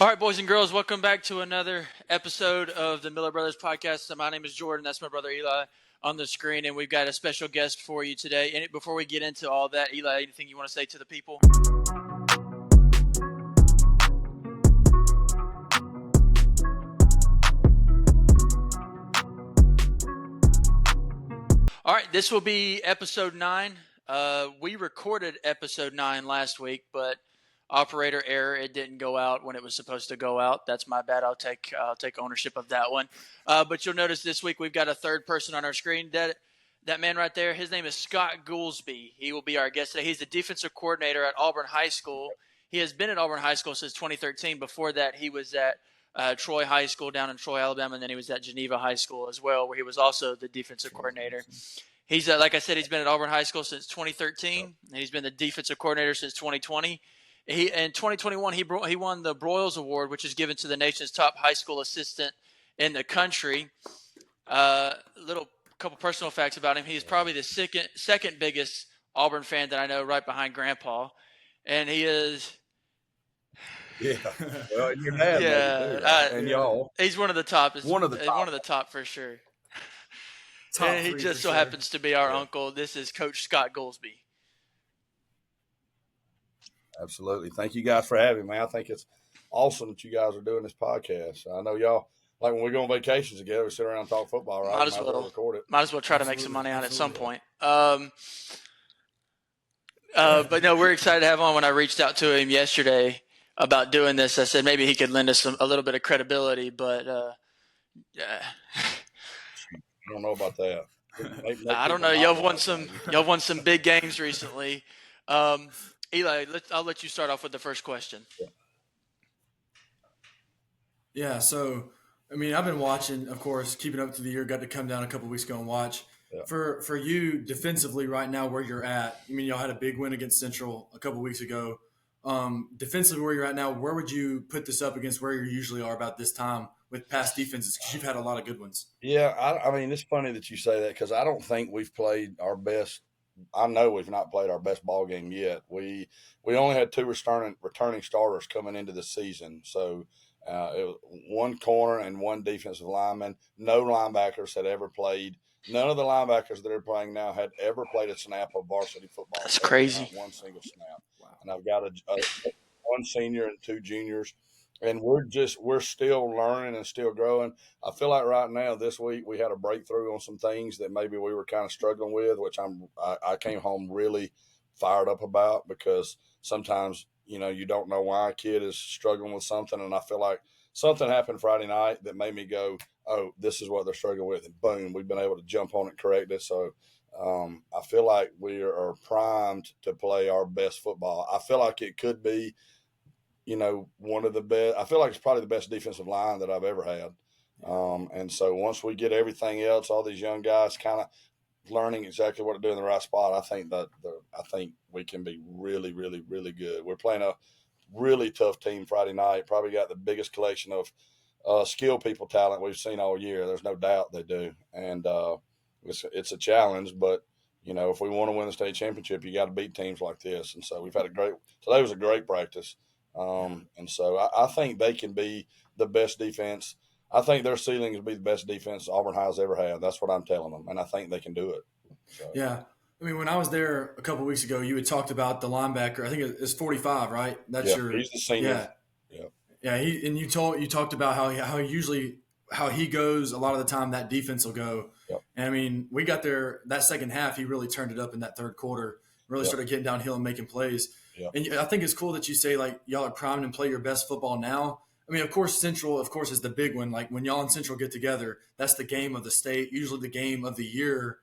All right, boys and girls, welcome back to another episode of the Miller Brothers Podcast. My name is Jordan. That's my brother Eli on the screen, and we've got a special guest for you today. And before we get into all that, Eli, anything you want to say to the people? All right, this will be episode 9. We recorded episode 9 last week, but operator error, it didn't go out when it was supposed to go out. That's my bad. I'll take ownership of that one. But you'll notice this week we've got a third person on our screen. That man right there, his name is Scott Goolsby. He will be our guest today. He's the defensive coordinator at Auburn High School. He has been at Auburn High School since 2013. Before that, he was at Troy High School down in Troy, Alabama, and then he was at Geneva High School as well, where he was also the defensive coordinator. He's like I said, he's been at Auburn High School since 2013, and he's been the defensive coordinator since 2020. In 2021, he won the Broyles Award, which is given to the nation's top high school assistant in the country. Couple personal facts about him. He's probably the second biggest Auburn fan that I know, right behind Grandpa, and he is. Yeah, well, your dad, and y'all. He's one of the top. One of the top for sure. And he just so happens to be our uncle. This is Coach Scott Goolsby. Absolutely. Thank you guys for having me. I think it's awesome that you guys are doing this podcast. I know y'all, like when we go on vacations together, we sit around and talk football, right? Might as well record it. Might as well try to make some money on it at some point. But no, we're excited to have on. When I reached out to him yesterday about doing this, I said maybe he could lend us a little bit of credibility, but I don't know about that. I don't know. Y'all won some big games recently. Eli, I'll let you start off with the first question. Yeah, so, I mean, I've been watching, of course, keeping up to the year, got to come down a couple weeks ago and watch. Yeah. For you, defensively right now where you're at, I mean, y'all had a big win against Central a couple weeks ago. Defensively where you're at now, where would you put this up against where you usually are about this time with past defenses? Because you've had a lot of good ones. Yeah, I mean, it's funny that you say that because I don't think we've played our best. I know we've not played our best ball game yet. We only had 2 returning starters coming into the season. So it was 1 corner and 1 defensive lineman. No linebackers had ever played. None of the linebackers that are playing now had ever played a snap of varsity football. That's crazy. Not one single snap. Wow. And I've got 1 senior and 2 juniors. And we're still learning and still growing. I feel like right now, this week, we had a breakthrough on some things that maybe we were kind of struggling with, which I came home really fired up about because sometimes, you don't know why a kid is struggling with something. And I feel like something happened Friday night that made me go, oh, this is what they're struggling with. And boom, we've been able to jump on it and correct it. So I feel like we are primed to play our best football. I feel like it could be, one of the best. I feel like it's probably the best defensive line that I've ever had. And so once we get everything else, all these young guys kind of learning exactly what to do in the right spot, I think we can be really, really, really good. We're playing a really tough team Friday night. Probably got the biggest collection of skill people talent we've seen all year. There's no doubt they do. And it's a challenge, but if we want to win the state championship, you got to beat teams like this. And so we've had today was a great practice. And so I think they can be the best defense. I think their ceiling is to be the best defense Auburn High's ever had. That's what I'm telling them, and I think they can do it. So. Yeah. I mean, when I was there a couple of weeks ago, you had talked about the linebacker. I think it's 45, right? That's he's the senior. Yeah. You talked about how he goes a lot of the time. That defense will go. Yep. And I mean, we got there that second half. He really turned it up in that third quarter. Really started getting downhill and making plays. Yep. And I think it's cool that you say, like, y'all are primed and play your best football now. I mean, of course, Central, is the big one. Like, when y'all and Central get together, that's the game of the state, usually the game of the year.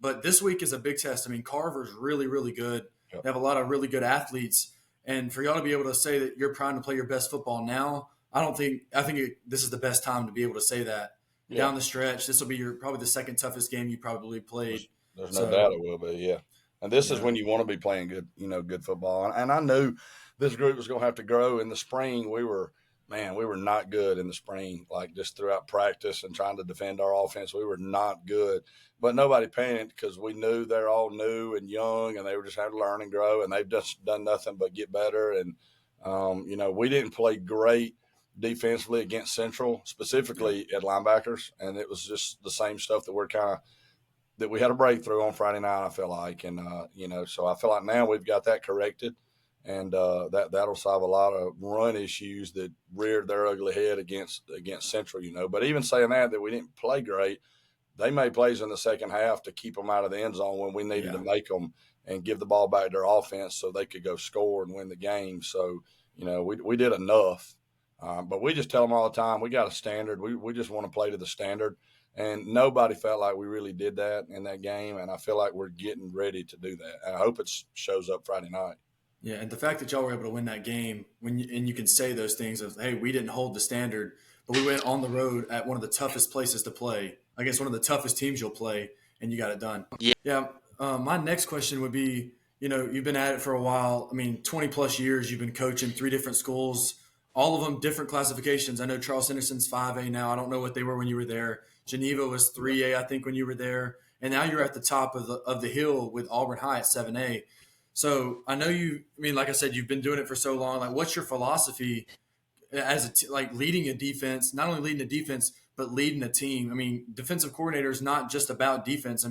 But this week is a big test. I mean, Carver's really, really good. Yep. They have a lot of really good athletes. And for y'all to be able to say that you're primed to play your best football now, I think this is the best time to be able to say that. Yeah. Down the stretch, this will be probably the second toughest game you probably played. There's no doubt it will be, yeah. And this is when you want to be playing good football. And I knew this group was going to have to grow in the spring. We were not good in the spring, like just throughout practice and trying to defend our offense. We were not good. But nobody panicked because we knew they're all new and young and they were just having to learn and grow. And they've just done nothing but get better. And, we didn't play great defensively against Central, specifically at linebackers, and it was just the same stuff that we had a breakthrough on Friday night, I feel like. And, so I feel like now we've got that corrected, and that'll solve a lot of run issues that reared their ugly head against Central, But even saying that we didn't play great, they made plays in the second half to keep them out of the end zone when we needed to make them and give the ball back to their offense so they could go score and win the game. So, we did enough. But we just tell them all the time, we got a standard. We just want to play to the standard. And nobody felt like we really did that in that game. And I feel like we're getting ready to do that. And I hope it shows up Friday night. Yeah, and the fact that y'all were able to win that game, and you can say those things of, hey, we didn't hold the standard, but we went on the road at one of the toughest places to play, against one of the toughest teams you'll play, and you got it done. Yeah. My next question would be, you've been at it for a while. 20-plus years you've been coaching 3 different schools, all of them different classifications. I know Charles Henderson's 5A now. I don't know what they were when you were there. Geneva was 3A, I think, when you were there. And now you're at the top of the hill with Auburn High at 7A. So I know like I said, you've been doing it for so long. Like, what's your philosophy as leading a defense, not only leading a defense, but leading a team? Defensive coordinator is not just about defense.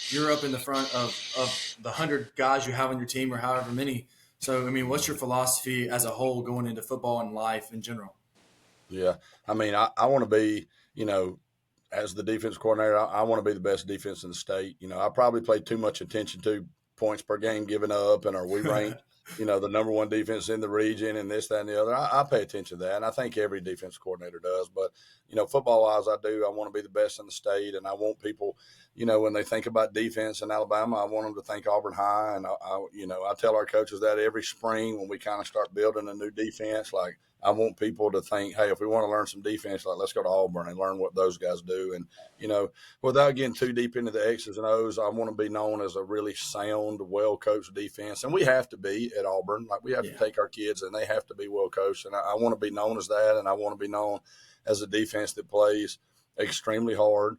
You're up in the front of the 100 guys you have on your team or however many. So, what's your philosophy as a whole going into football and life in general? Yeah. I want to be, as the defense coordinator, I want to be the best defense in the state. I probably pay too much attention to points per game given up, and are we ranked, the number one defense in the region and this, that, and the other. I pay attention to that, and I think every defense coordinator does. But, football-wise, I want to be the best in the state, and I want people, when they think about defense in Alabama, I want them to think Auburn High. And, I tell our coaches that every spring when we kind of start building a new defense, like, I want people to think, hey, if we want to learn some defense, let's go to Auburn and learn what those guys do. And, without getting too deep into the X's and O's, I want to be known as a really sound, well-coached defense. And we have to be at Auburn. Like, we have to take our kids, and they have to be well-coached. And I want to be known as that, and I want to be known as a defense that plays extremely hard,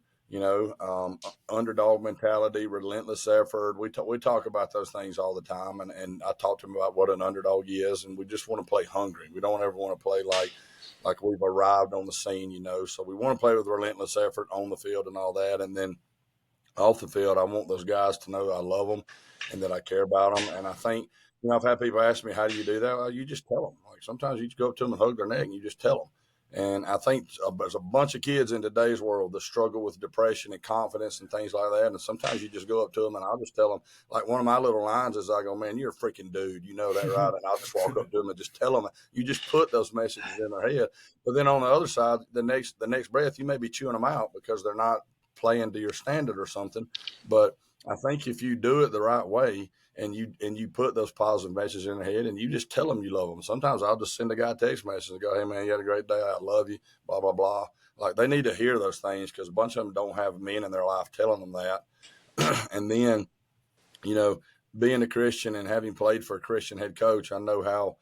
underdog mentality, relentless effort. We talk about those things all the time, and I talk to them about what an underdog is, and we just want to play hungry. We don't ever want to play like we've arrived on the scene, So we want to play with relentless effort on the field and all that, and then off the field, I want those guys to know I love them and that I care about them. And I think, I've had people ask me, how do you do that? Well, you just tell them. Like, sometimes you just go up to them and hug their neck and you just tell them. And I think there's a bunch of kids in today's world that struggle with depression and confidence and things like that. And sometimes you just go up to them and I'll just tell them, like, one of my little lines is I go, man, you're a freaking dude. You know that, right? And I'll just walk up to them and just tell them, you just put those messages in their head. But then on the other side, the next breath, you may be chewing them out because they're not playing to your standard or something. But I think if you do it the right way, and you put those positive messages in their head, and you just tell them you love them. Sometimes I'll just send a guy a text message and go, hey, man, you had a great day. I love you, blah, blah, blah. Like, they need to hear those things because a bunch of them don't have men in their life telling them that. And then, being a Christian and having played for a Christian head coach, I know how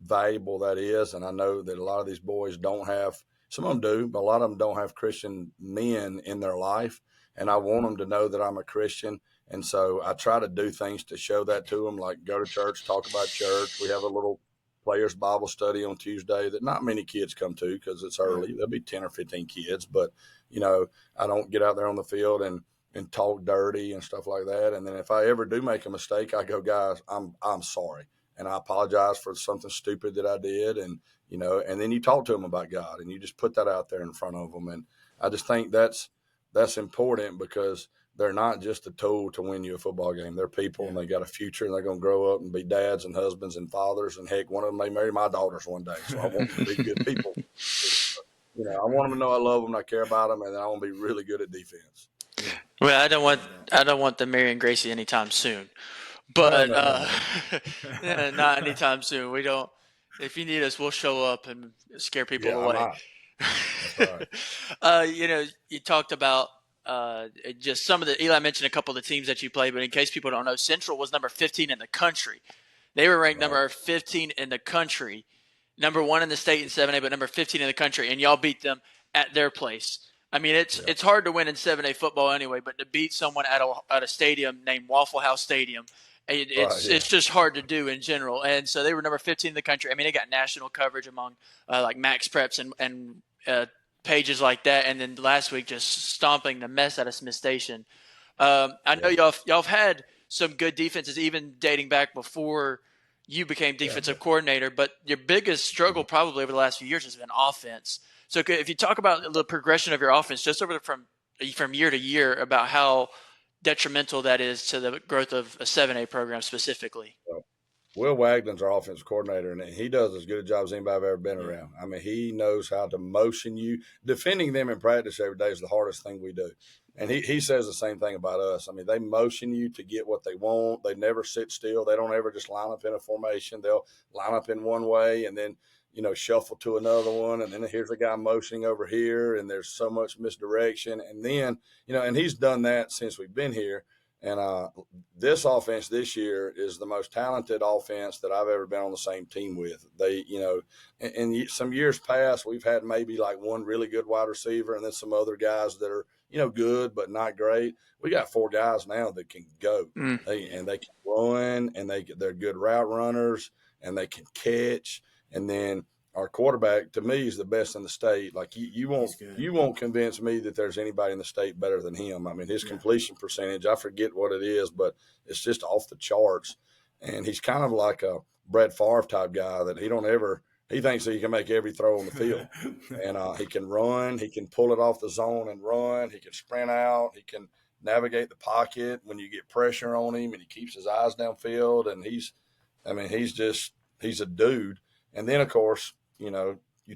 valuable that is. And I know that a lot of these boys don't have – some of them do, but a lot of them don't have Christian men in their life. And I want them to know that I'm a Christian. And so I try to do things to show that to them, like go to church, talk about church. We have a little players Bible study on Tuesday that not many kids come to because it's early. There'll be 10 or 15 kids. But, I don't get out there on the field and talk dirty and stuff like that. And then if I ever do make a mistake, I go, guys, I'm sorry. And I apologize for something stupid that I did. And, and then you talk to them about God and you just put that out there in front of them. And I just think that's important because they're not just a tool to win you a football game. They're people, and they got a future, and they're going to grow up and be dads and husbands and fathers. And heck, one of them may marry my daughters one day. So I want them to be good people. I want them to know I love them, I care about them, and I want to be really good at defense. Well, I don't want them marrying Gracie anytime soon, but No. yeah, not anytime soon. We don't. If you need us, we'll show up and scare people away. That's right. You talked about. Just some of the – Eli mentioned a couple of the teams that you played, but in case people don't know, Central was number 15 in the country. They were ranked number 15 in the country, number 1 in the state in 7A, but number 15 in the country, and y'all beat them at their place. It's hard to win in 7A football anyway, but to beat someone at a stadium named Waffle House Stadium It's just hard to do in general. And so they were number 15 in the country. I mean, they got national coverage among like Max Preps and pages like that. And then last week, just stomping the mess out of Smith Station. I know y'all have had some good defenses, even dating back before you became defensive coordinator. But your biggest struggle probably over the last few years has been offense. So if you talk about the progression of your offense, just over from year to year, about how detrimental that is to the growth of a 7A program specifically. Will Wagden's our offensive coordinator, and he does as good a job as anybody I've ever been around. I mean, he knows how to motion you. Defending them in practice every day is the hardest thing we do. And he says the same thing about us. I mean, they motion you to get what they want. They never sit still. They don't ever just line up in a formation. They'll line up in one way and then, shuffle to another one. And then here's a guy motioning over here, and there's so much misdirection. And then, and he's done that since we've been here. And this offense this year is the most talented offense that I've ever been on the same team with. They, in some years past, we've had maybe like one really good wide receiver and then some other guys that are, good but not great. We got 4 guys now that can go, they can run, and they're good route runners, and they can catch. And then our quarterback, to me, is the best in the state. Like you won't convince me that there's anybody in the state better than him. I mean, his completion percentage, I forget what it is, but it's just off the charts. And he's kind of like a Brett Favre type guy that he thinks that he can make every throw on the field. And he can run, he can pull it off the zone and run, he can sprint out, he can navigate the pocket when you get pressure on him, and he keeps his eyes downfield. And he's a dude. And then, of course, you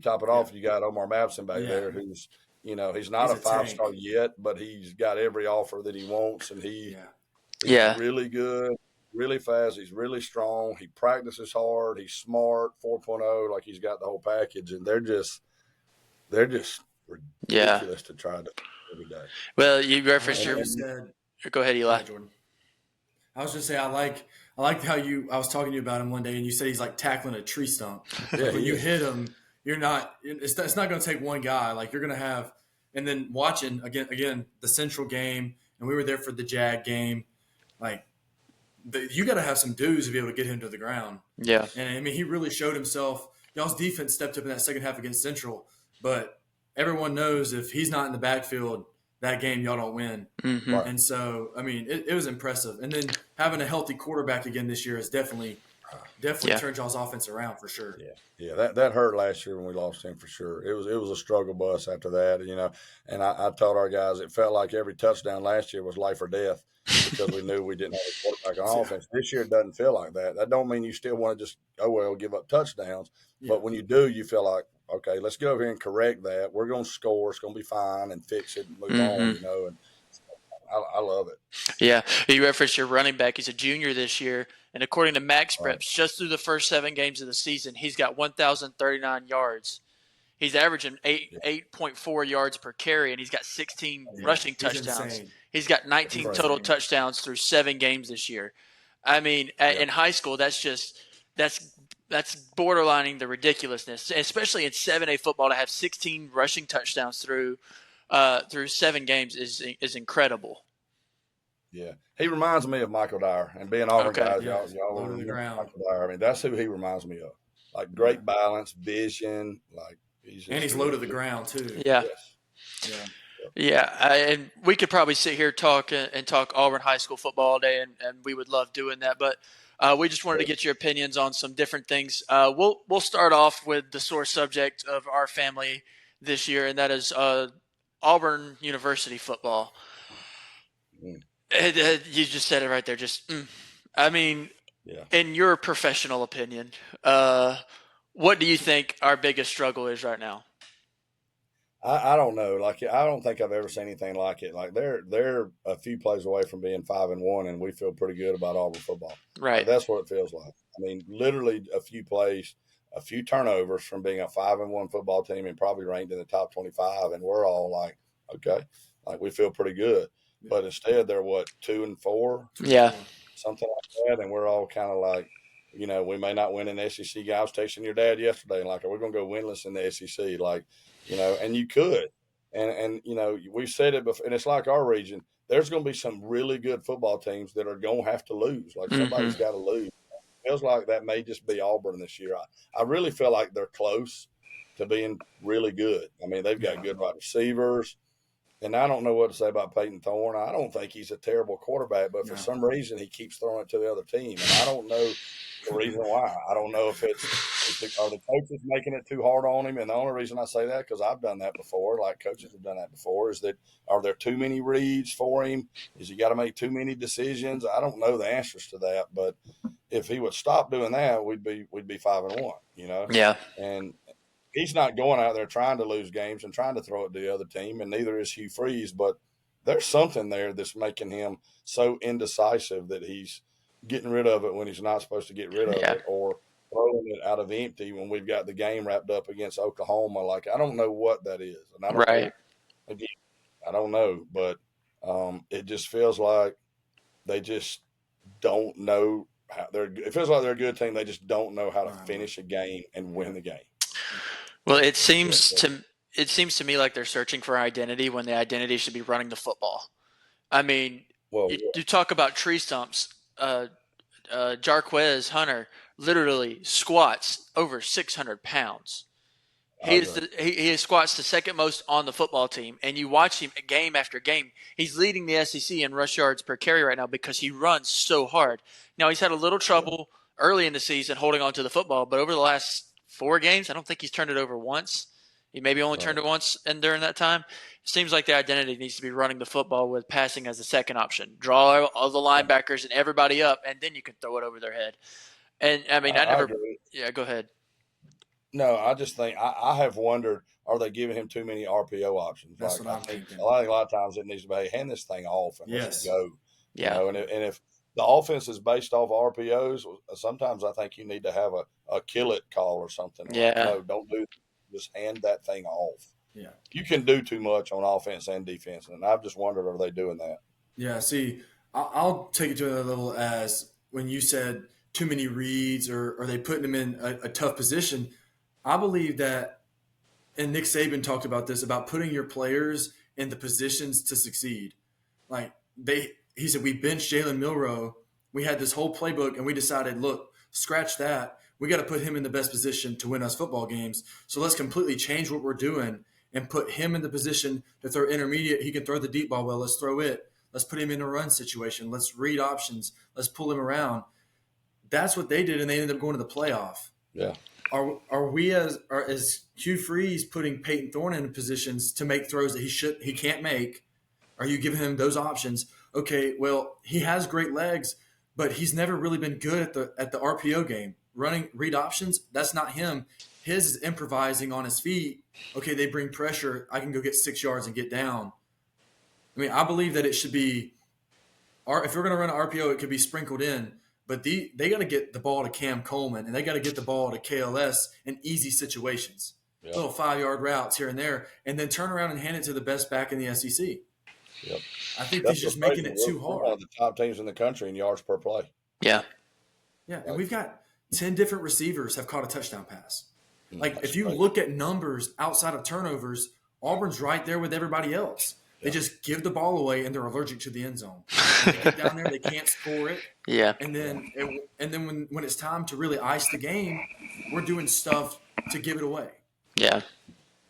top it off, you got Omar Mapson back there who's, he's not a 5-star yet, but he's got every offer that he wants. And he's really good, really fast. He's really strong. He practices hard. He's smart, 4.0, like he's got the whole package. And they're just ridiculous to try to every day. Well, you referenced go ahead, Eli. Jordan. I was just saying, I liked how I was talking to you about him one day, and you said he's like tackling a tree stump. When you hit him, it's not going to take one guy. Like, you're going to have, and then watching again, the Central game, and we were there for the Jag game. Like, you got to have some dudes to be able to get him to the ground. Yeah. And I mean, he really showed himself. Y'all's defense stepped up in that second half against Central, but everyone knows if he's not in the backfield, that game y'all don't win. Mm-hmm. And so, I mean, it was impressive. And then having a healthy quarterback again this year has definitely turned y'all's offense around for sure. Yeah, that hurt last year when we lost him for sure. It was a struggle bus after that, And I told our guys it felt like every touchdown last year was life or death because we knew we didn't have a quarterback on offense. This year it doesn't feel like that. That don't mean you still want to just give up touchdowns. Yeah. But when you do, you feel like, okay, let's go over here and correct that. We're going to score. It's going to be fine and fix it and move on, And I love it. Yeah. You referenced your running back. He's a junior this year. And according to Max Preps, just through the first 7 games of the season, he's got 1,039 yards. He's averaging 8.4 yards per carry, and he's got 16 rushing touchdowns. He's got 19 total touchdowns through 7 games this year. I mean, in high school, that's borderlining the ridiculousness, especially in 7A football. To have 16 rushing touchdowns through 7 games is incredible. Yeah, he reminds me of Michael Dyer, and being Auburn guys, y'all on the ground. Michael Dyer. I mean, that's who he reminds me of. Like great balance, vision, like he's low to the ground too. Yeah. Yes. Yeah, and we could probably sit here talk Auburn high school football all day, and we would love doing that. But we just wanted to get your opinions on some different things. We'll start off with the sore subject of our family this year, and that is Auburn University football. You just said it right there. I mean, in your professional opinion, what do you think our biggest struggle is right now? I don't know. Like, I don't think I've ever seen anything like it. Like, they're a few plays away from being 5-1, and we feel pretty good about Auburn football. Right. Like, that's what it feels like. I mean, literally a few plays, a few turnovers from being a 5-1 football team and probably ranked in the top 25, and we're all like, okay, like we feel pretty good. But instead, they're 2-4, something like that, and we're all kind of like, we may not win an SEC game. I was texting your dad yesterday, and like, are we going to go winless in the SEC? Like, and you could. And we've said it before, and it's like our region. there's going to be some really good football teams that are going to have to lose. Like somebody's got to lose. It feels like that may just be Auburn this year. I really feel like they're close to being really good. I mean, they've got good wide receivers. And I don't know what to say about Peyton Thorne. I don't think he's a terrible quarterback, but for some reason he keeps throwing it to the other team. And I don't know the reason why. I don't know if are the coaches making it too hard on him. And the only reason I say that, because I've done that before, like coaches have done that before, is that are there too many reads for him? Is he got to make too many decisions? I don't know the answers to that. But if he would stop doing that, we'd be 5-1, you know? Yeah. And he's not going out there trying to lose games and trying to throw it to the other team, and neither is Hugh Freeze. But there's something there that's making him so indecisive that he's getting rid of it when he's not supposed to get rid of it, or throwing it out of empty when we've got the game wrapped up against Oklahoma. Like, I don't know what that is. And I don't know, again, I don't know, but it just feels like they just don't know how it feels like they're a good team. They just don't know how to finish a game and win the game. Well, it seems to me like they're searching for identity when the identity should be running the football. I mean, you talk about tree stumps. Jarquez Hunter literally squats over 600 pounds. He squats the second most on the football team, and you watch him game after game. He's leading the SEC in rush yards per carry right now because he runs so hard. Now, he's had a little trouble early in the season holding on to the football, but over the last 4 games, I don't think he's turned it over once. He maybe only turned it once and during that time. It seems like the identity needs to be running the football with passing as the second option. Draw all the linebackers and everybody up, and then you can throw it over their head. And, I mean, I never – yeah, go ahead. No, I just think I have wondered, are they giving him too many RPO options? That's what I'm thinking. A lot of times it needs to be, hey, hand this thing off and let's go. Yeah. You know, and if the offense is based off RPOs, sometimes I think you need to have a kill it call or something. Yeah. Like, no, don't do – just hand that thing off. Yeah. You can do too much on offense and defense, and I've just wondered, are they doing that? Yeah, see, I'll take it to another level as when you said too many reads or are they putting them in a tough position. I believe that, and Nick Saban talked about this, about putting your players in the positions to succeed. Like he said, we benched Jalen Milroe. We had this whole playbook, and we decided, look, scratch that. We got to put him in the best position to win us football games. So let's completely change what we're doing and put him in the position to throw intermediate. He can throw the deep ball well. Let's throw it. Let's put him in a run situation. Let's read options. Let's pull him around. That's what they did, and they ended up going to the playoff. Yeah. Are we as Hugh Freeze putting Peyton Thorne in positions to make throws that he can't make? Are you giving him those options? Okay, well, he has great legs, but he's never really been good at the RPO game. Running read options, that's not him. His is improvising on his feet. Okay, they bring pressure. I can go get 6 yards and get down. I mean, I believe that it should be – if we're going to run an RPO, it could be sprinkled in. But they got to get the ball to Cam Coleman, and they got to get the ball to KLS in easy situations. Yeah. Little 5-yard routes here and there, and then turn around and hand it to the best back in the SEC. Yep. I think he's just making it too hard. We're one of the top teams in the country in yards per play. Yeah. Yeah, and we've got 10 different receivers have caught a touchdown pass. Like, if you look at numbers outside of turnovers, Auburn's right there with everybody else. They just give the ball away, and they're allergic to the end zone. They get down there, they can't score it. Yeah. And then when it's time to really ice the game, we're doing stuff to give it away. Yeah.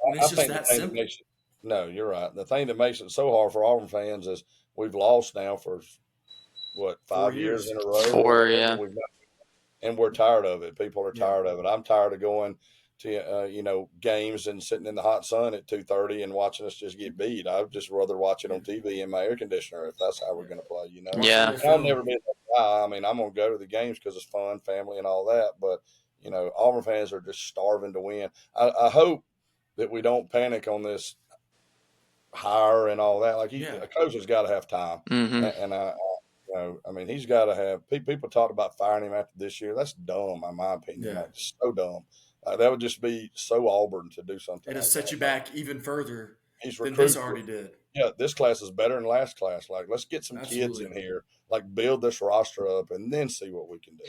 And it's just that simple. No, you're right. The thing that makes it so hard for Auburn fans is we've lost now for, 5 years in a row? 4, yeah. And we're tired of it. People are tired of it. I'm tired of going to games and sitting in the hot sun at 2:30 and watching us just get beat. I'd just rather watch it on TV in my air conditioner if that's how we're going to play. Yeah. I'll never be that guy. I mean, I'm going to go to the games because it's fun, family, and all that. But Auburn fans are just starving to win. I hope that we don't panic on this hire and all that. Like a coach has got to have time, and he's got to have. People talked about firing him after this year. That's dumb, in my opinion. Like, so dumb. That would just be so Auburn to do something. It'll set you back even further than this already did. Yeah, this class is better than last class. Like, let's get some kids in here, like build this roster up, and then see what we can do.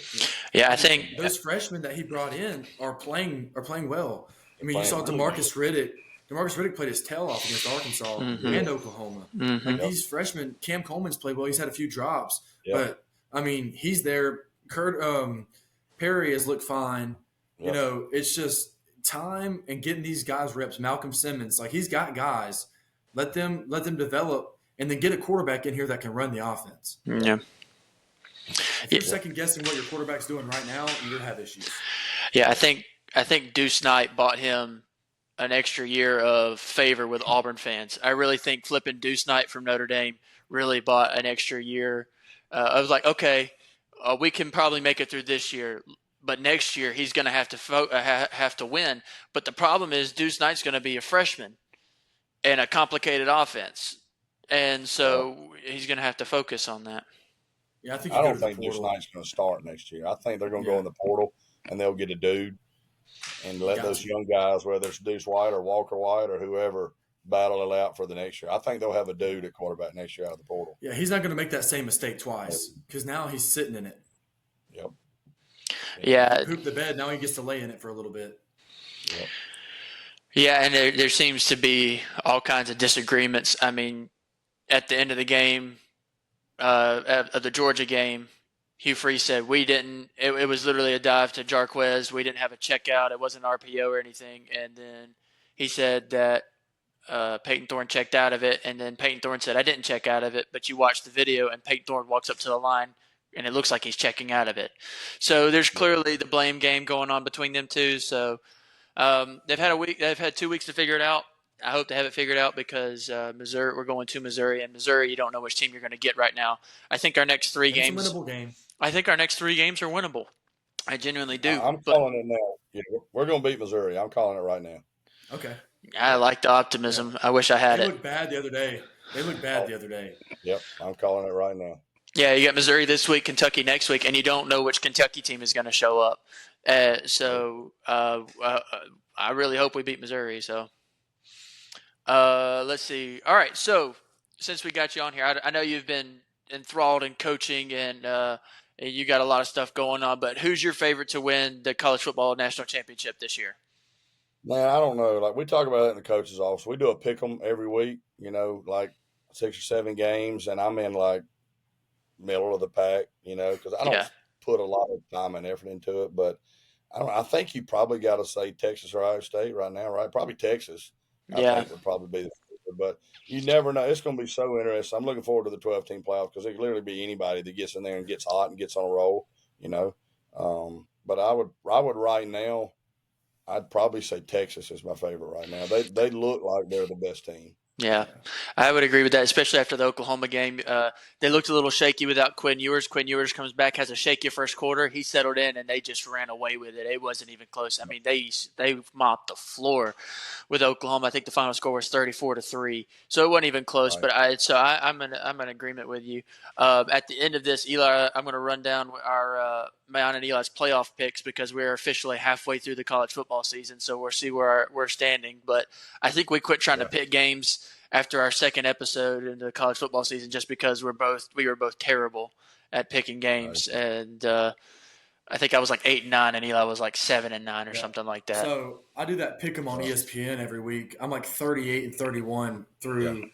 Yeah, I think those freshmen that he brought in are playing well. I mean, you saw DeMarcus Riddick DeMarcus Riddick played his tail off against Arkansas and Oklahoma. Like these freshmen, Cam Coleman's played well. He's had a few drops, but I mean, he's there. Perry has looked fine. You know, it's just time and getting these guys reps. Malcolm Simmons, like he's got guys. Let them develop, and then get a quarterback in here that can run the offense. Yeah. If you're second guessing what your quarterback's doing right now, you're gonna have issues. Yeah, I think Deuce Knight bought him an extra year of favor with Auburn fans. I really think flipping Deuce Knight from Notre Dame really bought an extra year. I was like, okay, we can probably make it through this year, but next year he's going to have to win. But the problem is Deuce Knight's going to be a freshman in a complicated offense, and so he's going to have to focus on that. Yeah, I don't think Deuce Knight's going to start next year. I think they're going to go in the portal and they'll get a dude and let those young guys, whether it's Deuce White or Walker White or whoever, battle it out for the next year. I think they'll have a dude at quarterback next year out of the portal. Yeah, he's not going to make that same mistake twice because now he's sitting in it. Yep. Yeah. He pooped the bed. Now he gets to lay in it for a little bit. Yep. Yeah, and there seems to be all kinds of disagreements. I mean, at the end of the game, of the Georgia game, Hugh Freeze said we didn't. It was literally a dive to Jarquez. We didn't have a checkout. It wasn't RPO or anything. And then he said that Peyton Thorne checked out of it. And then Peyton Thorne said, I didn't check out of it, but you watch the video and Peyton Thorne walks up to the line and it looks like he's checking out of it. So there's clearly the blame game going on between them two. So they've had 2 weeks to figure it out. I hope they have it figured out because Missouri. We're going to Missouri, and Missouri, you don't know which team you're going to get right now. I think our next three games. It's a winnable game. I think our next 3 games are winnable. I genuinely do. I'm calling it now. Yeah, we're going to beat Missouri. I'm calling it right now. Okay. I like the optimism. Yeah. I wish I had it. They looked bad the other day. Yep, I'm calling it right now. Yeah, you got Missouri this week, Kentucky next week, and you don't know which Kentucky team is going to show up. So I really hope we beat Missouri. So. Let's see. All right. So since we got you on here, I know you've been enthralled in coaching and you got a lot of stuff going on, but who's your favorite to win the college football national championship this year? Man, I don't know. Like we talk about it in the coaches' office. We do a pick 'em every week, like 6 or 7 games. And I'm in like middle of the pack, because I don't put a lot of time and effort into it, but I think you probably got to say Texas or Ohio State right now, right? Probably Texas. I think would probably be the favorite, but you never know. It's going to be so interesting. I'm looking forward to the 12-team playoffs because it could literally be anybody that gets in there and gets hot and gets on a roll, But I would right now, I'd probably say Texas is my favorite right now. They look like they're the best team. Yeah, I would agree with that, especially after the Oklahoma game. They looked a little shaky without Quinn Ewers. Quinn Ewers comes back, has a shaky first quarter. He settled in, and they just ran away with it. It wasn't even close. I mean, they mopped the floor with Oklahoma. I think the final score was 34-3, so it wasn't even close. Right. But I'm in agreement with you. At the end of this, Eli, I'm going to run down our mine and Eli's playoff picks because we're officially halfway through the college football season, so we'll see where we're standing. But I think we quit trying to pick games after our second episode in the college football season just because we were both terrible at picking games. Right. And I think I was like 8-9 and Eli was like 7-9 or something like that. So I do that pick 'em on ESPN every week. I'm like 38-31 through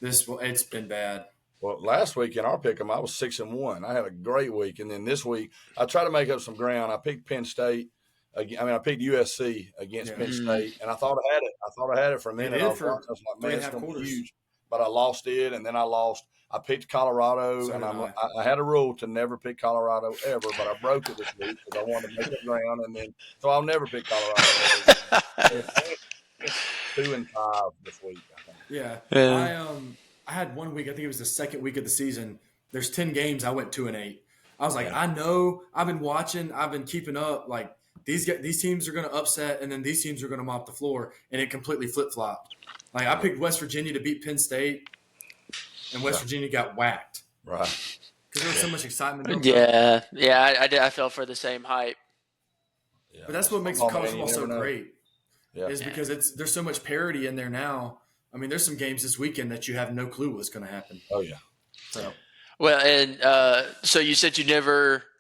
this. It's been bad. Well, last week in our pick 'em, I was 6-1. I had a great week. And then this week I tried to make up some ground. I picked Penn State. I picked USC against Penn State, and I thought I had it for a minute. I was like, man, it's going to be huge. But I lost it, and then I lost. I picked Colorado, and I had a rule to never pick Colorado ever, but I broke it this week because I wanted to make up ground, and then so I'll never pick Colorado ever. 2-5 this week, I think. Yeah. I had 1 week. I think it was the second week of the season. There's 10 games. I went 2-8. I was like, I know. I've been watching. I've been keeping up. Like. These teams are going to upset, and then these teams are going to mop the floor, and it completely flip-flopped. Like, I picked West Virginia to beat Penn State, and West Virginia got whacked. Right. Because there was so much excitement. Yeah, I fell for the same hype. Yeah. But that's what makes college football so great is because there's so much parity in there now. I mean, there's some games this weekend that you have no clue what's going to happen. Oh, yeah. So. Well, and so you said you never –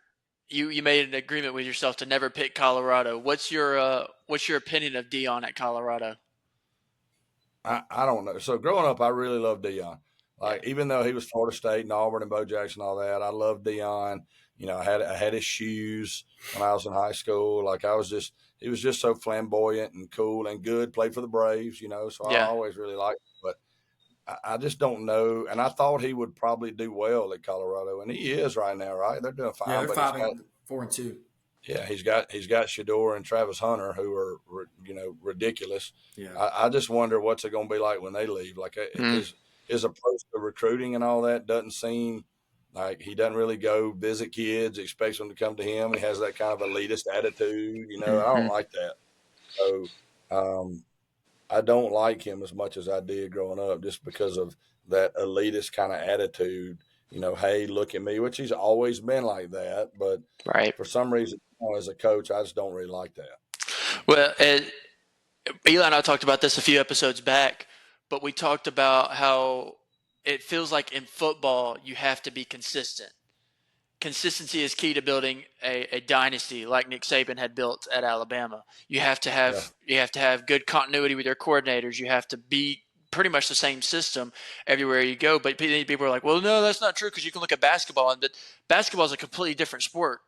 You made an agreement with yourself to never pick Colorado. What's your opinion of Deion at Colorado? I don't know. So growing up, I really loved Deion. Like even though he was Florida State and Auburn and Bo Jackson and all that, I loved Deion. I had his shoes when I was in high school. Like he was just so flamboyant and cool and good. Played for the Braves, so I Yeah. always really liked him. But I just don't know. And I thought he would probably do well at Colorado, and he is right now, right? They're doing fine. Yeah, they're but 5-4-2. yeah, he's got Shador and Travis Hunter, who are ridiculous. Yeah, I just wonder what's it going to be like when they leave. Like his approach to recruiting and all that doesn't seem like he doesn't really go visit kids, expects them to come to him. He has that kind of elitist attitude. I don't like that. So I don't like him as much as I did growing up, just because of that elitist kind of attitude. Hey, look at me, which he's always been like that, but Right. for some reason, as a coach, I just don't really like that. Well, Eli and I talked about this a few episodes back, but we talked about how it feels like in football you have to be consistent. Consistency is key to building a dynasty like Nick Saban had built at Alabama. You have to have good continuity with your coordinators. You have to be pretty much the same system everywhere you go. But people are like, well, no, that's not true, because you can look at basketball, and basketball is a completely different sport.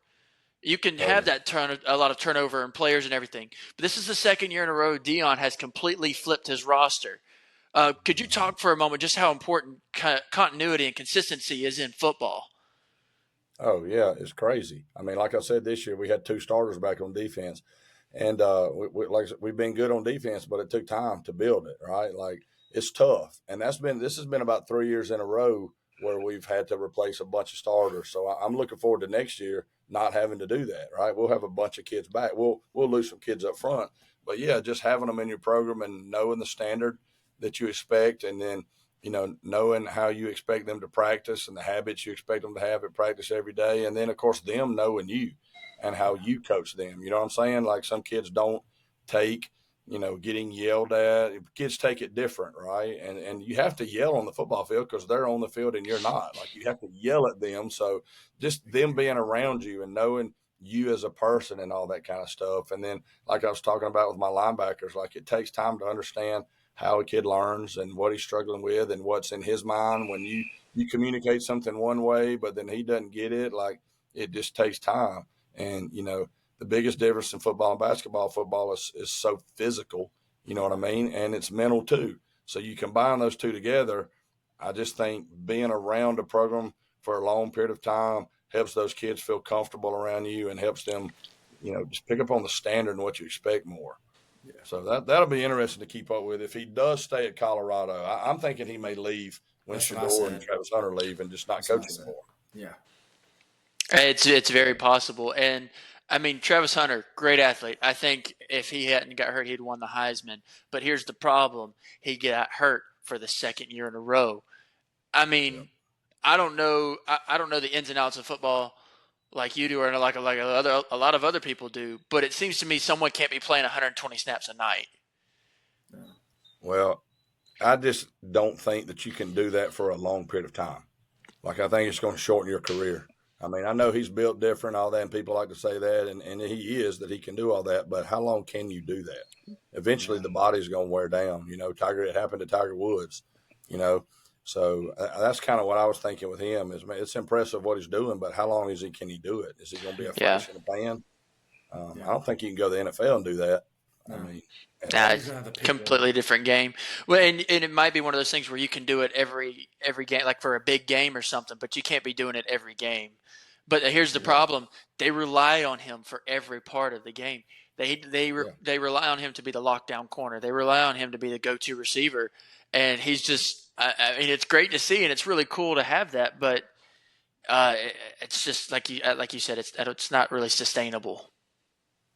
You can have a lot of turnover in players and everything. But this is the second year in a row Deion has completely flipped his roster. Could you talk for a moment just how important continuity and consistency is in football? Oh yeah, it's crazy. I mean, like I said, this year we had 2 starters back on defense, and we've been good on defense, but it took time to build it. Right, like it's tough, and this has been about 3 years in a row where we've had to replace a bunch of starters. So I'm looking forward to next year not having to do that. Right, we'll have a bunch of kids back. We'll lose some kids up front, but yeah, just having them in your program and knowing the standard that you expect, and then knowing how you expect them to practice and the habits you expect them to have at practice every day. And then, of course, them knowing you and how you coach them. You know what I'm saying? Like some kids don't take, getting yelled at. Kids take it different, right? And you have to yell on the football field because they're on the field and you're not. Like you have to yell at them. So just them being around you and knowing you as a person and all that kind of stuff. And then, like I was talking about with my linebackers, like it takes time to understand how a kid learns and what he's struggling with and what's in his mind when you communicate something one way, but then he doesn't get it. Like it just takes time. And, the biggest difference in football and basketball, football is so physical, you know what I mean? And it's mental too. So you combine those two together. I just think being around a program for a long period of time helps those kids feel comfortable around you and helps them, just pick up on the standard and what you expect more. Yeah. So that'll be interesting to keep up with. If he does stay at Colorado, I'm thinking he may leave when Shador and Travis Hunter leave and just not coach anymore. Yeah, it's very possible. And I mean, Travis Hunter, great athlete. I think if he hadn't got hurt, he'd won the Heisman. But here's the problem: he got hurt for the second year in a row. I mean, I don't know. I don't know the ins and outs of football like you do, or like a lot of other people do. But it seems to me someone can't be playing 120 snaps a night. Well, I just don't think that you can do that for a long period of time. Like I think it's going to shorten your career. I mean, I know he's built different, all that, and people like to say that, and he is, that he can do all that. But how long can you do that? Eventually, the body's going to wear down. It happened to Tiger Woods. So that's kind of what I was thinking with him. It's impressive what he's doing, but how long can he do it? Is he going to be a flash in the pan? I don't think he can go to the NFL and do that. I mean, it's a completely different game. Well, and it might be one of those things where you can do it every game, like for a big game or something, but you can't be doing it every game. But here's the problem: they rely on him for every part of the game. They rely on him to be the lockdown corner. They rely on him to be the go-to receiver, and he's just. I mean, it's great to see, and it's really cool to have that, but it's just like you said, it's not really sustainable.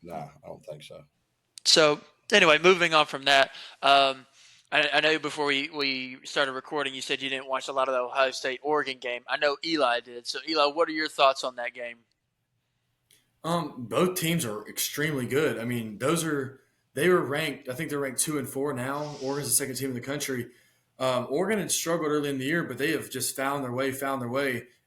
No, I don't think so. So anyway, moving on from that, I know before we started recording, you said you didn't watch a lot of the Ohio State-Oregon game. I know Eli did. So Eli, what are your thoughts on that game? Both teams are extremely good. I mean, they were ranked. I think they're ranked 2 and 4 now. Oregon's the second team in the country. Oregon had struggled early in the year, but they have just found their way.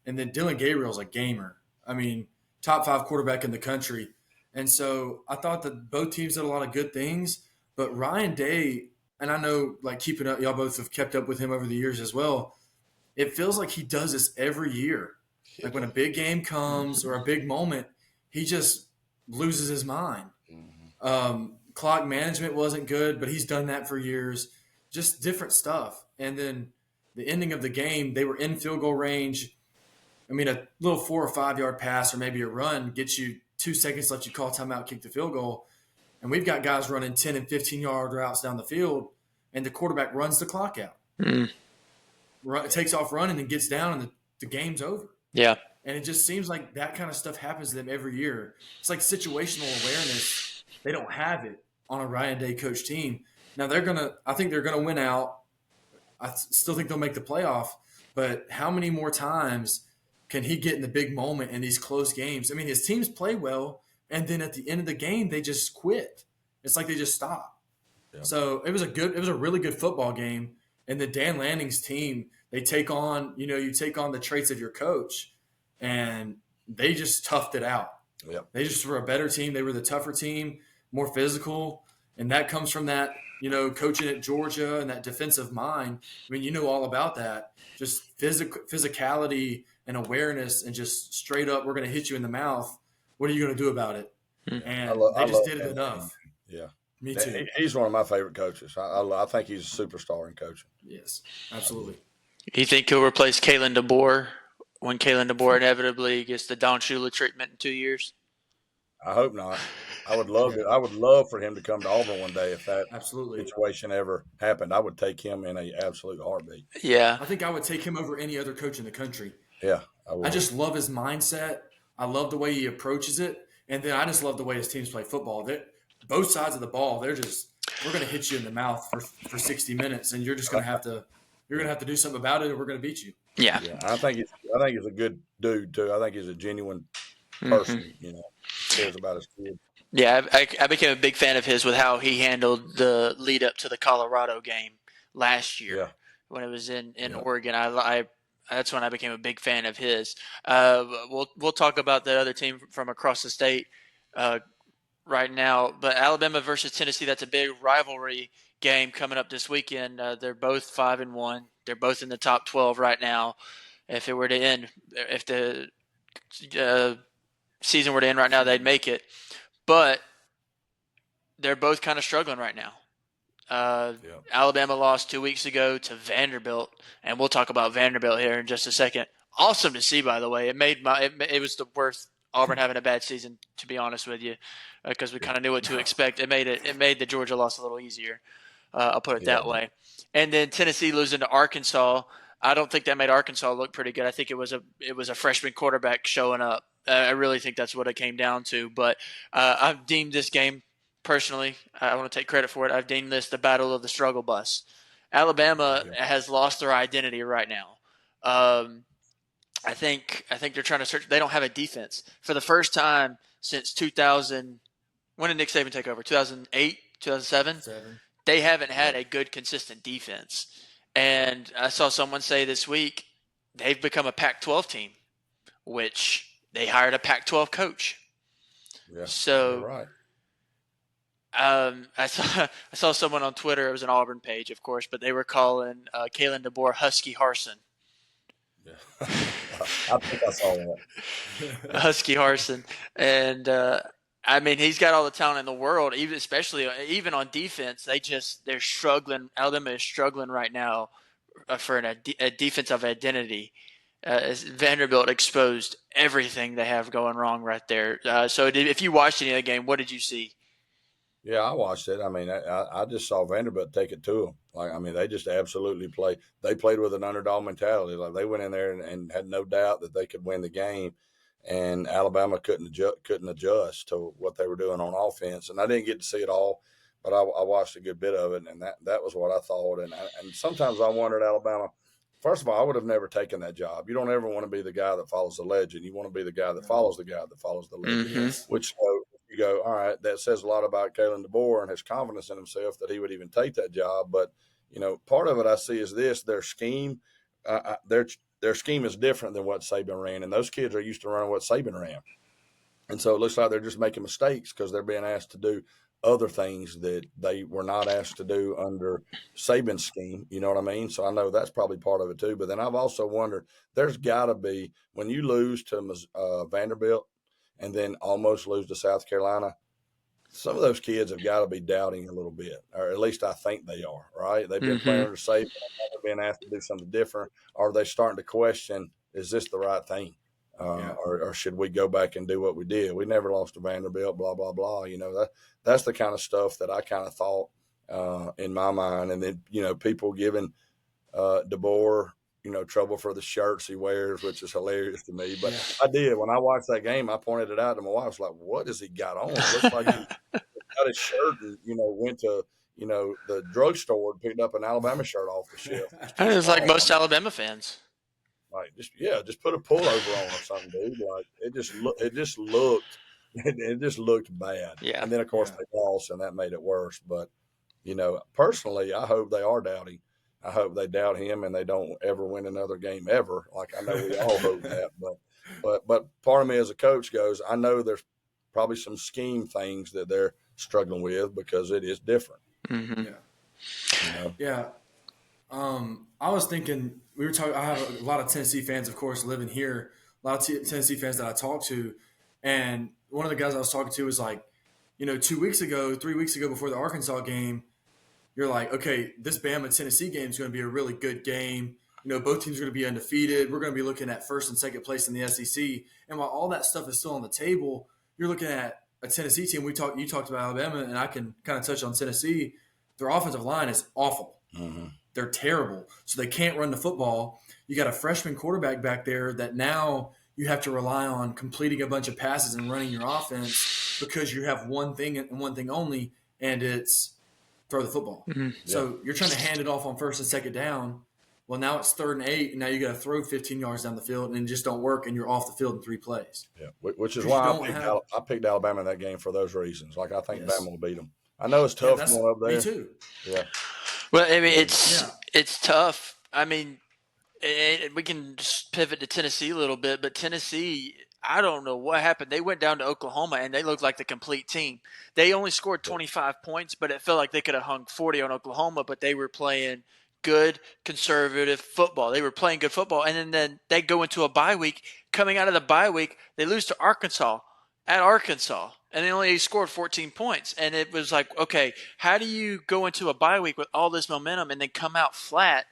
And then Dylan Gabriel's a gamer. I mean, top 5 quarterback in the country. And so I thought that both teams did a lot of good things. But Ryan Day, and I know like keeping up, y'all both have kept up with him over the years as well. It feels like he does this every year. Like when a big game comes or a big moment, he just loses his mind. Clock management wasn't good, but he's done that for years. Just different stuff. And then the ending of the game, they were in field goal range. I mean, a little 4 or 5 yard pass or maybe a run gets you 2 seconds left. You call timeout, kick the field goal. And we've got guys running 10 and 15-yard routes down the field, and the quarterback runs the clock out. Takes off running and gets down, and the game's over. Yeah. And it just seems like that kind of stuff happens to them every year. It's like situational awareness. They don't have it on a Ryan Day coach team. Now I think they're gonna win out. I still think they'll make the playoff, but how many more times can he get in the big moment in these close games? I mean, his teams play well, and then at the end of the game, they just quit. It's like they just stop. Yeah. So it was a really good football game. And the Dan Lanning's team, they take on, you take on the traits of your coach, and they just toughed it out. Yep. They just were a better team. They were the tougher team, more physical. And that comes from that, coaching at Georgia and that defensive mind. I mean, you know all about that. Just physicality and awareness and just straight up, we're going to hit you in the mouth. What are you going to do about it? And they just did it enough. Yeah. Me too. He's one of my favorite coaches. I think he's a superstar in coaching. Yes, absolutely. You think he'll replace Kalen DeBoer when Kalen DeBoer inevitably gets the Don Shula treatment in 2 years? I hope not. I would love it. I would love for him to come to Auburn one day if that situation ever happened. I would take him in an absolute heartbeat. Yeah. I think I would take him over any other coach in the country. Yeah. I just love his mindset. I love the way he approaches it. And then I just love the way his teams play football. Both sides of the ball, we're going to hit you in the mouth for 60 minutes, and you're just going to have to do something about it, or we're going to beat you. Yeah. I think he's a good dude too. I think he's a genuine person. Cares about his kid. Yeah, I became a big fan of his with how he handled the lead up to the Colorado game last year when it was in Oregon. That's when I became a big fan of his. We'll talk about the other team from across the state right now, but Alabama versus Tennessee, that's a big rivalry game coming up this weekend. They're both 5-1. They're both in the top 12 right now. If the season were to end right now, they'd make it. But they're both kind of struggling right now. Alabama lost 2 weeks ago to Vanderbilt, and we'll talk about Vanderbilt here in just a second. Awesome to see, by the way. It was worth Auburn having a bad season, to be honest with you, because we kind of knew what to expect. It made the Georgia loss a little easier. I'll put it that way. And then Tennessee losing to Arkansas. I don't think that made Arkansas look pretty good. I think it was a freshman quarterback showing up. I really think that's what it came down to. But I've deemed this game personally, I want to take credit for it. I've deemed this the battle of the struggle bus. Alabama has lost their identity right now. I think they're trying to search. They don't have a defense for the first time since 2000. When did Nick Saban take over? 2008, 2007. They haven't had a good, consistent defense. And I saw someone say this week they've become a Pac-12 team, which they hired a Pac-12 coach. Yeah, so right. I saw someone on Twitter. It was an Auburn page, of course, but they were calling Kalen DeBoer Husky Harsin. Yeah. I think I saw that. Husky Harsin, and I mean he's got all the talent in the world. Even on defense, they're struggling. Alabama is struggling right now for a defensive identity. Vanderbilt exposed everything they have going wrong right there. So if you watched any of the game, what did you see? Yeah, I watched it. I mean, I just saw Vanderbilt take it to them. They just absolutely played. They played with an underdog mentality. Like they went in there and had no doubt that they could win the game, and Alabama couldn't adjust to what they were doing on offense. And I didn't get to see it all, but I watched a good bit of it, and that was what I thought. And sometimes I wondered, Alabama. First of all, I would have never taken that job. You don't ever want to be the guy that follows the legend. You want to be the guy that follows the guy that follows the legend. Mm-hmm. Which you go, all right, that says a lot about Kalen DeBoer and his confidence in himself that he would even take that job. But part of it I see is this: their scheme, their scheme is different than what Saban ran, and those kids are used to running what Saban ran. And so it looks like they're just making mistakes because they're being asked to do other things that they were not asked to do under Saban's scheme. You know what I mean? So I know that's probably part of it too. But then I've also wondered, there's got to be, when you lose to Vanderbilt and then almost lose to South Carolina, some of those kids have got to be doubting a little bit, or at least I think they are, right? They've been playing under Saban, being asked to do something different. Or are they starting to question, is this the right thing? Or should we go back and do what we did? We never lost to Vanderbilt, blah, blah, blah. You know, that's the kind of stuff that I kind of thought in my mind. And then, you know, people giving DeBoer, you know, trouble for the shirts he wears, which is hilarious to me. But I did. When I watched that game, I pointed it out to my wife. I was like, what has he got on? It looks like he got his shirt and, you know, went to, you know, the drugstore and picked up an Alabama shirt off the shelf. It's like most Alabama fans. Like, just put a pullover on or something, dude. Like, it just looked bad. Yeah. And then, of course, they lost, and that made it worse. But, you know, personally, I hope they are doubting. I hope they doubt him and they don't ever win another game ever. Like, I know we all hope that. But part of me as a coach goes, I know there's probably some scheme things that they're struggling with because it is different. Mm-hmm. Yeah. You know? Yeah. I was thinking, we were talking, I have a lot of Tennessee fans, of course, living here, a lot of Tennessee fans that I talk to. And one of the guys I was talking to was like, you know, 3 weeks ago before the Arkansas game, you're like, okay, this Bama-Tennessee game is going to be a really good game. You know, both teams are going to be undefeated. We're going to be looking at first and second place in the SEC. And while all that stuff is still on the table, you're looking at a Tennessee team. You talked about Alabama, and I can kind of touch on Tennessee. Their offensive line is awful. Mm-hmm. They're terrible. So they can't run the football. You got a freshman quarterback back there that now you have to rely on completing a bunch of passes and running your offense because you have one thing and one thing only, and it's throw the football. Mm-hmm. So you're trying to hand it off on first and second down. Well, now it's 3rd and 8, and now you got to throw 15 yards down the field, and it just don't work, and you're off the field in 3 plays. Yeah, which is why I picked Alabama in that game for those reasons. Like, I think Bama will beat them. I know it's tough going up there. Me too. Yeah. Well, I mean, it's tough. I mean, we can just pivot to Tennessee a little bit, but Tennessee, I don't know what happened. They went down to Oklahoma, and they looked like the complete team. They only scored 25 points, but it felt like they could have hung 40 on Oklahoma, but they were playing good, conservative football. They were playing good football, and then they go into a bye week. Coming out of the bye week, they lose to Arkansas at Arkansas, and they only scored 14 points. And it was like, okay, how do you go into a bye week with all this momentum and then come out flat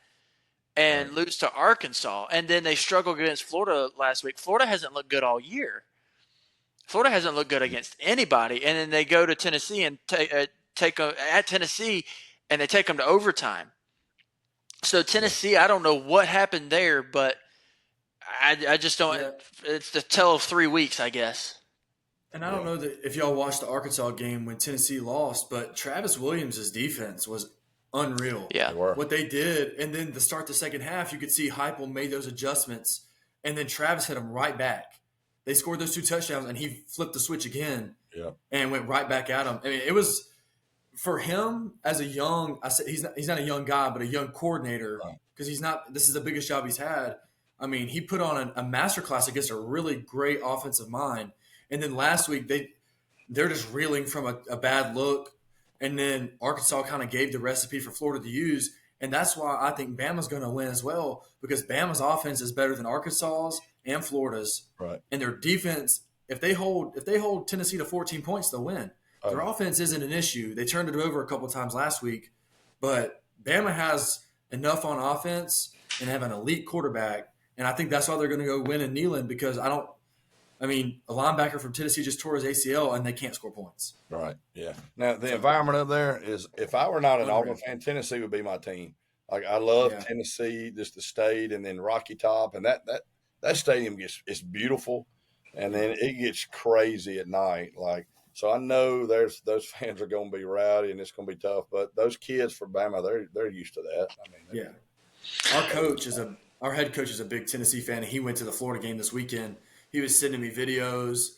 and lose to Arkansas? And then they struggled against Florida last week. Florida hasn't looked good all year. Florida hasn't looked good against anybody. And then they go to Tennessee and take at Tennessee, and they take them to overtime. So Tennessee, I don't know what happened there, but I just don't. Yeah. It's the tale of 3 weeks, I guess. And I don't know that if y'all watched the Arkansas game when Tennessee lost, but Travis Williams' defense was unreal. Yeah. What they did, and then to start the second half, you could see Heupel made those adjustments, and then Travis hit them right back. They scored those 2 touchdowns, and he flipped the switch again and went right back at them. I mean, it was – for him as a young – I said he's not a young guy, but a young coordinator because he's not – this is the biggest job he's had. I mean, he put on a masterclass against a really great offensive mind. And then last week, they're just reeling from a bad look. And then Arkansas kind of gave the recipe for Florida to use. And that's why I think Bama's going to win as well, because Bama's offense is better than Arkansas's and Florida's. Right. And their defense, if they hold Tennessee to 14 points, they'll win. Their offense isn't an issue. They turned it over a couple of times last week. But Bama has enough on offense and have an elite quarterback. And I think that's why they're going to go win in Neyland, because a linebacker from Tennessee just tore his ACL and they can't score points. Right. Yeah. Now the environment up there is, if I were not an Auburn fan, Tennessee would be my team. Like, I love Tennessee, just the state, and then Rocky Top, and that stadium it's beautiful, and then it gets crazy at night. Like, so I know those fans are going to be rowdy and it's going to be tough, but those kids for Bama, they're used to that. I mean, our head coach is a big Tennessee fan, and he went to the Florida game this weekend. He was sending me videos.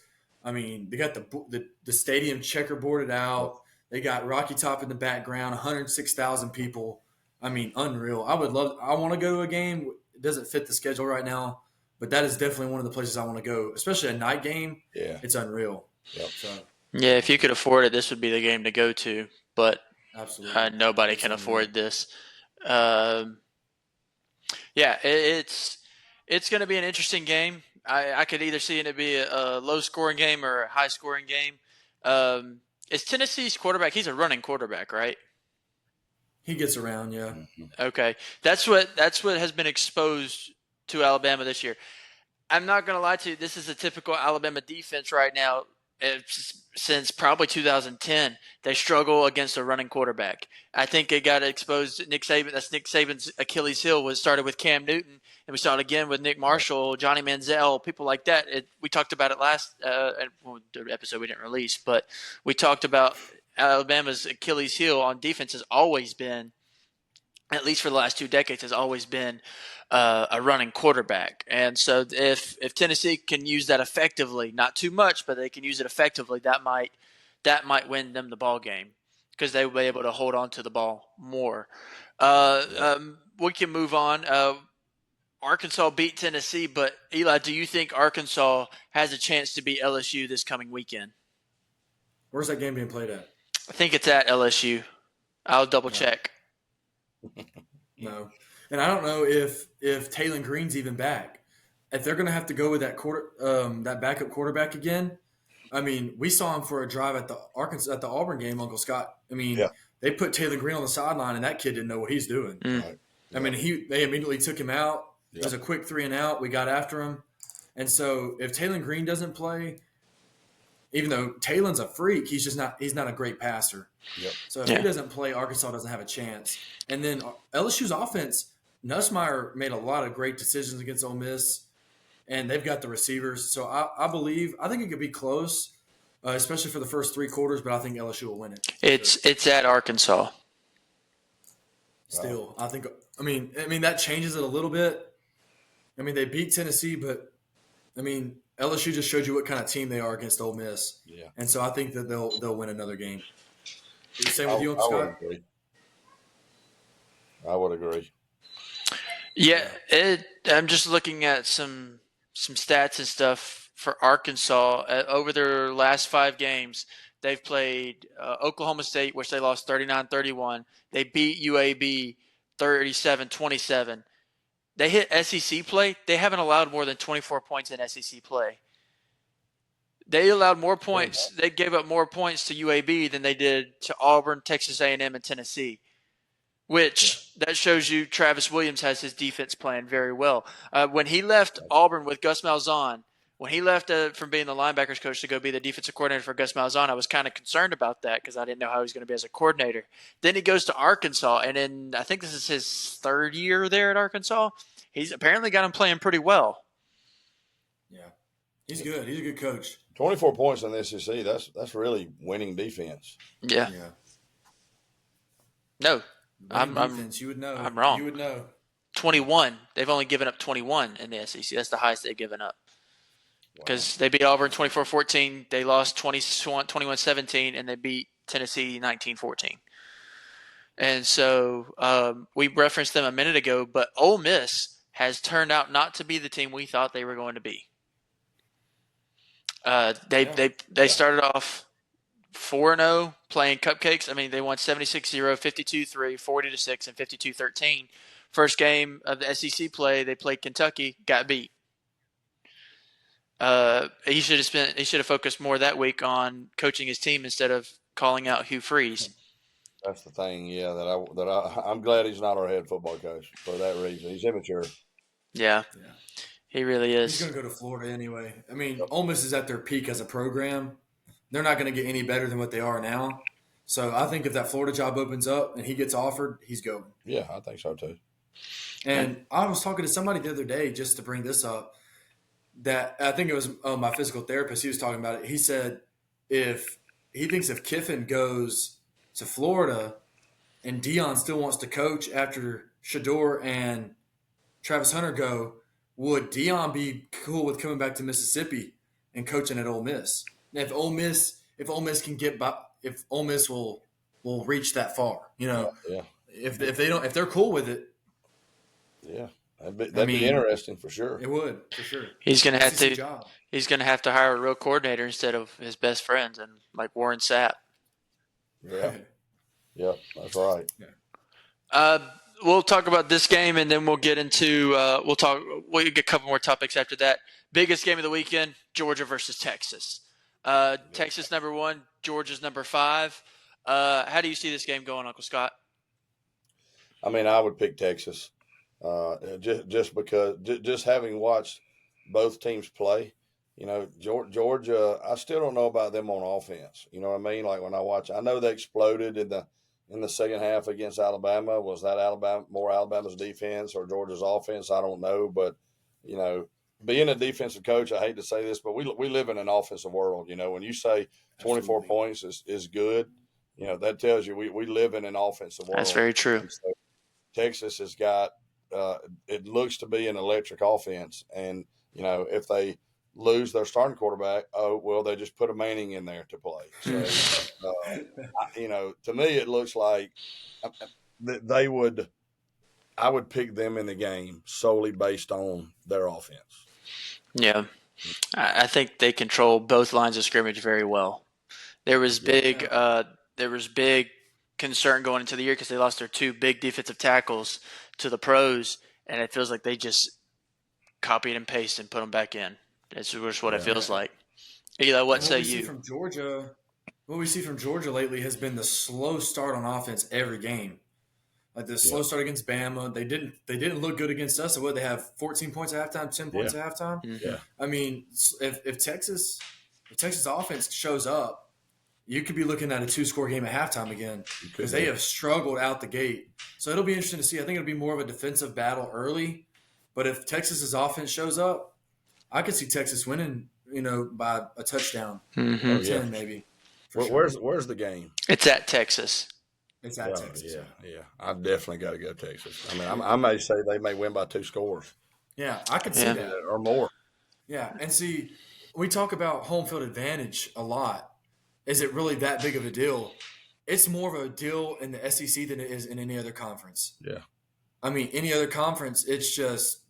I mean, they got the stadium checkerboarded out. They got Rocky Top in the background, 106,000 people. I mean, unreal. I want to go to a game. It doesn't fit the schedule right now, but that is definitely one of the places I want to go, especially a night game. Yeah. It's unreal. Yep. So, Yeah, if you could afford it, this would be the game to go to. But Absolutely. nobody can afford this. Um, yeah, it's going to be an interesting game. I could either see it be a low scoring game or a high scoring game. Is Tennessee's quarterback? He's a running quarterback, right? He gets around, yeah. Okay, that's what has been exposed to Alabama this year. I'm not going to lie to you. This is a typical Alabama defense right now. Since probably 2010, they struggle against a running quarterback. I think it got exposed. Nick Saban. That's Nick Saban's Achilles heel. Was started with Cam Newton, and we saw it again with Nick Marshall, Johnny Manziel, people like that. We talked about it last the episode we didn't release, but we talked about Alabama's Achilles heel on defense has always been, at least for the last 2 decades, has always been a running quarterback. And so if Tennessee can use that effectively, not too much, but they can use it effectively, that might win them the ball game because they will be able to hold on to the ball more. We can move on. Arkansas beat Tennessee, but Eli, do you think Arkansas has a chance to beat LSU this coming weekend? Where's that game being played at? I think it's at LSU. I'll double check. No. And I don't know if Taylor Green's even back. If they're going to have to go with that backup quarterback again, I mean, we saw him for a drive at the Auburn game, Uncle Scott. I mean, they put Taylor Green on the sideline, and that kid didn't know what he's doing. Right. I mean, they immediately took him out. It was a quick 3-and-out. We got after him. And so if Taylor Green doesn't play, even though Taylor's a freak, he's not a great passer. Yep. So if he doesn't play, Arkansas doesn't have a chance. And then LSU's offense, Nussmeier made a lot of great decisions against Ole Miss, and they've got the receivers. So I think it could be close, especially for the first 3 quarters, but I think LSU will win it. It's at Arkansas. Still, I mean that changes it a little bit. I mean, they beat Tennessee, but I mean, LSU just showed you what kind of team they are against Ole Miss. Yeah. And so I think that they'll win another game. Are you saying with you, Uncle Scott? I would agree. Yeah, I'm just looking at some stats and stuff for Arkansas. Over their last 5 games, they've played Oklahoma State, which they lost 39-31. They beat UAB 37-27. They hit SEC play. They haven't allowed more than 24 points in SEC play. They allowed more points. They gave up more points to UAB than they did to Auburn, Texas A&M, and Tennessee. Which that shows you Travis Williams has his defense playing very well. When he left Auburn with Gus Malzahn, when he left from being the linebackers coach to go be the defensive coordinator for Gus Malzahn, I was kind of concerned about that because I didn't know how he was going to be as a coordinator. Then he goes to Arkansas, and in I think this is his 3rd year there at Arkansas. He's apparently got him playing pretty well. Yeah, he's good. He's a good coach. 24 points in the SEC. That's really winning defense. Yeah. No. Defense, you would know. I'm wrong. You would know. 21. They've only given up 21 in the SEC. That's the highest they've given up. Because they beat Auburn 24-14. They lost 21-17, and they beat Tennessee 19-14. And so we referenced them a minute ago, but Ole Miss has turned out not to be the team we thought they were going to be. They started off 4-0 playing cupcakes. I mean, they won 76-0, 52-3, 40-6, and 52-13. First game of the SEC play, they played Kentucky, got beat. He should have focused more that week on coaching his team instead of calling out Hugh Freeze. That's the thing, I'm glad he's not our head football coach for that reason. He's immature. Yeah. He really is. He's going to go to Florida anyway. I mean, Ole Miss is at their peak as a program. They're not going to get any better than what they are now. So I think if that Florida job opens up and he gets offered, he's going. Yeah, I think so too. And I was talking to somebody the other day just to bring this up that I think it was my physical therapist. He was talking about it. He said if Kiffin goes to Florida and Deion still wants to coach after Shedeur and Travis Hunter go, would Deion be cool with coming back to Mississippi and coaching at Ole Miss? And if Ole Miss can get by, if Ole Miss will reach that far, if they're cool with it. Yeah, That'd be interesting for sure. It would, for sure. He's gonna have SEC to. job. He's gonna have to hire a real coordinator instead of his best friends and like Warren Sapp. Yeah, yeah, that's right. We'll talk about this game and then we'll get into. We'll get a couple more topics after that. Biggest game of the weekend: Georgia versus Texas. Texas #1, Georgia's #5. How do you see this game going, Uncle Scott? I mean, I would pick Texas, just because just having watched both teams play. You know, Georgia. I still don't know about them on offense. You know what I mean? Like when I watch, I know they exploded in the second half against Alabama. Was that Alabama's defense or Georgia's offense? I don't know, but you know, being a defensive coach, I hate to say this, but we live in an offensive world. You know, when you say 24 Absolutely. points is good, you know, that tells you we live in an offensive world. That's very true. So Texas has got it looks to be an electric offense, and you know if they lose their starting quarterback, oh well, they just put a Manning in there to play. So you know, to me, it looks like they would. I would pick them in the game solely based on their offense. Yeah, I think they control both lines of scrimmage very well. There was big concern going into the year because they lost their two big defensive tackles to the pros, and it feels like they just copied and pasted and put them back in. That's just what it feels like. Eli, what say you? What we see from Georgia lately has been the slow start on offense every game. Like the slow start against Bama, they didn't look good against us. So what, they have 14 points at halftime, 10 points at halftime. Yeah. I mean, if Texas offense shows up, you could be looking at a 2-score game at halftime again because they have struggled out the gate. So it'll be interesting to see. I think it'll be more of a defensive battle early, but if Texas's offense shows up, I could see Texas winning, you know, by a touchdown, 10 maybe. Where's the game? It's at Texas. It's at Texas. Yeah. I definitely got to go Texas. I mean, I may say they may win by 2 scores. Yeah, I could see that or more. Yeah, and see, we talk about home field advantage a lot. Is it really that big of a deal? It's more of a deal in the SEC than it is in any other conference. Yeah. I mean, any other conference, it's just.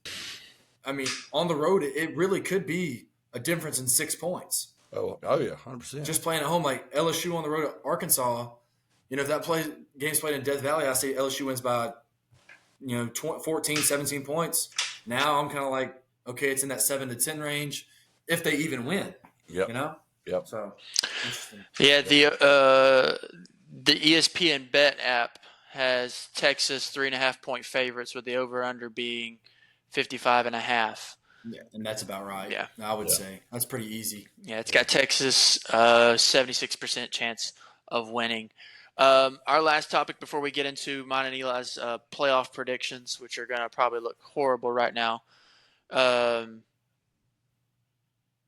I mean, on the road, it really could be a difference in 6 points. Oh yeah, 100%. Just playing at home, like LSU on the road at Arkansas, you know, if that game's played in Death Valley, I say LSU wins by, you know, 14, 17 points. Now I'm kind of like, okay, it's in that 7 to 10 range if they even win. Yep. You know? Yep. So, interesting. Yeah, the ESPN Bet app has Texas 3.5-point favorites with the over/under being 55.5. Yeah, and that's about right. Yeah, I would say that's pretty easy. Yeah, it's got Texas 76% chance of winning. Our last topic before we get into mine and Eli's playoff predictions, which are going to probably look horrible right now.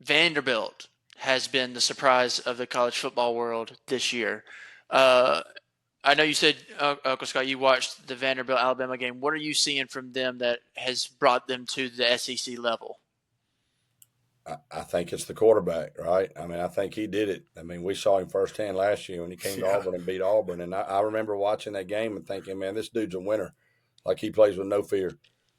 Vanderbilt has been the surprise of the college football world this year. I know you said, Uncle Scott, you watched the Vanderbilt-Alabama game. What are you seeing from them that has brought them to the SEC level? I think it's the quarterback, right? I mean, I think he did it. I mean, we saw him firsthand last year when he came to Auburn and beat Auburn. And I remember watching that game and thinking, man, this dude's a winner. Like, he plays with no fear.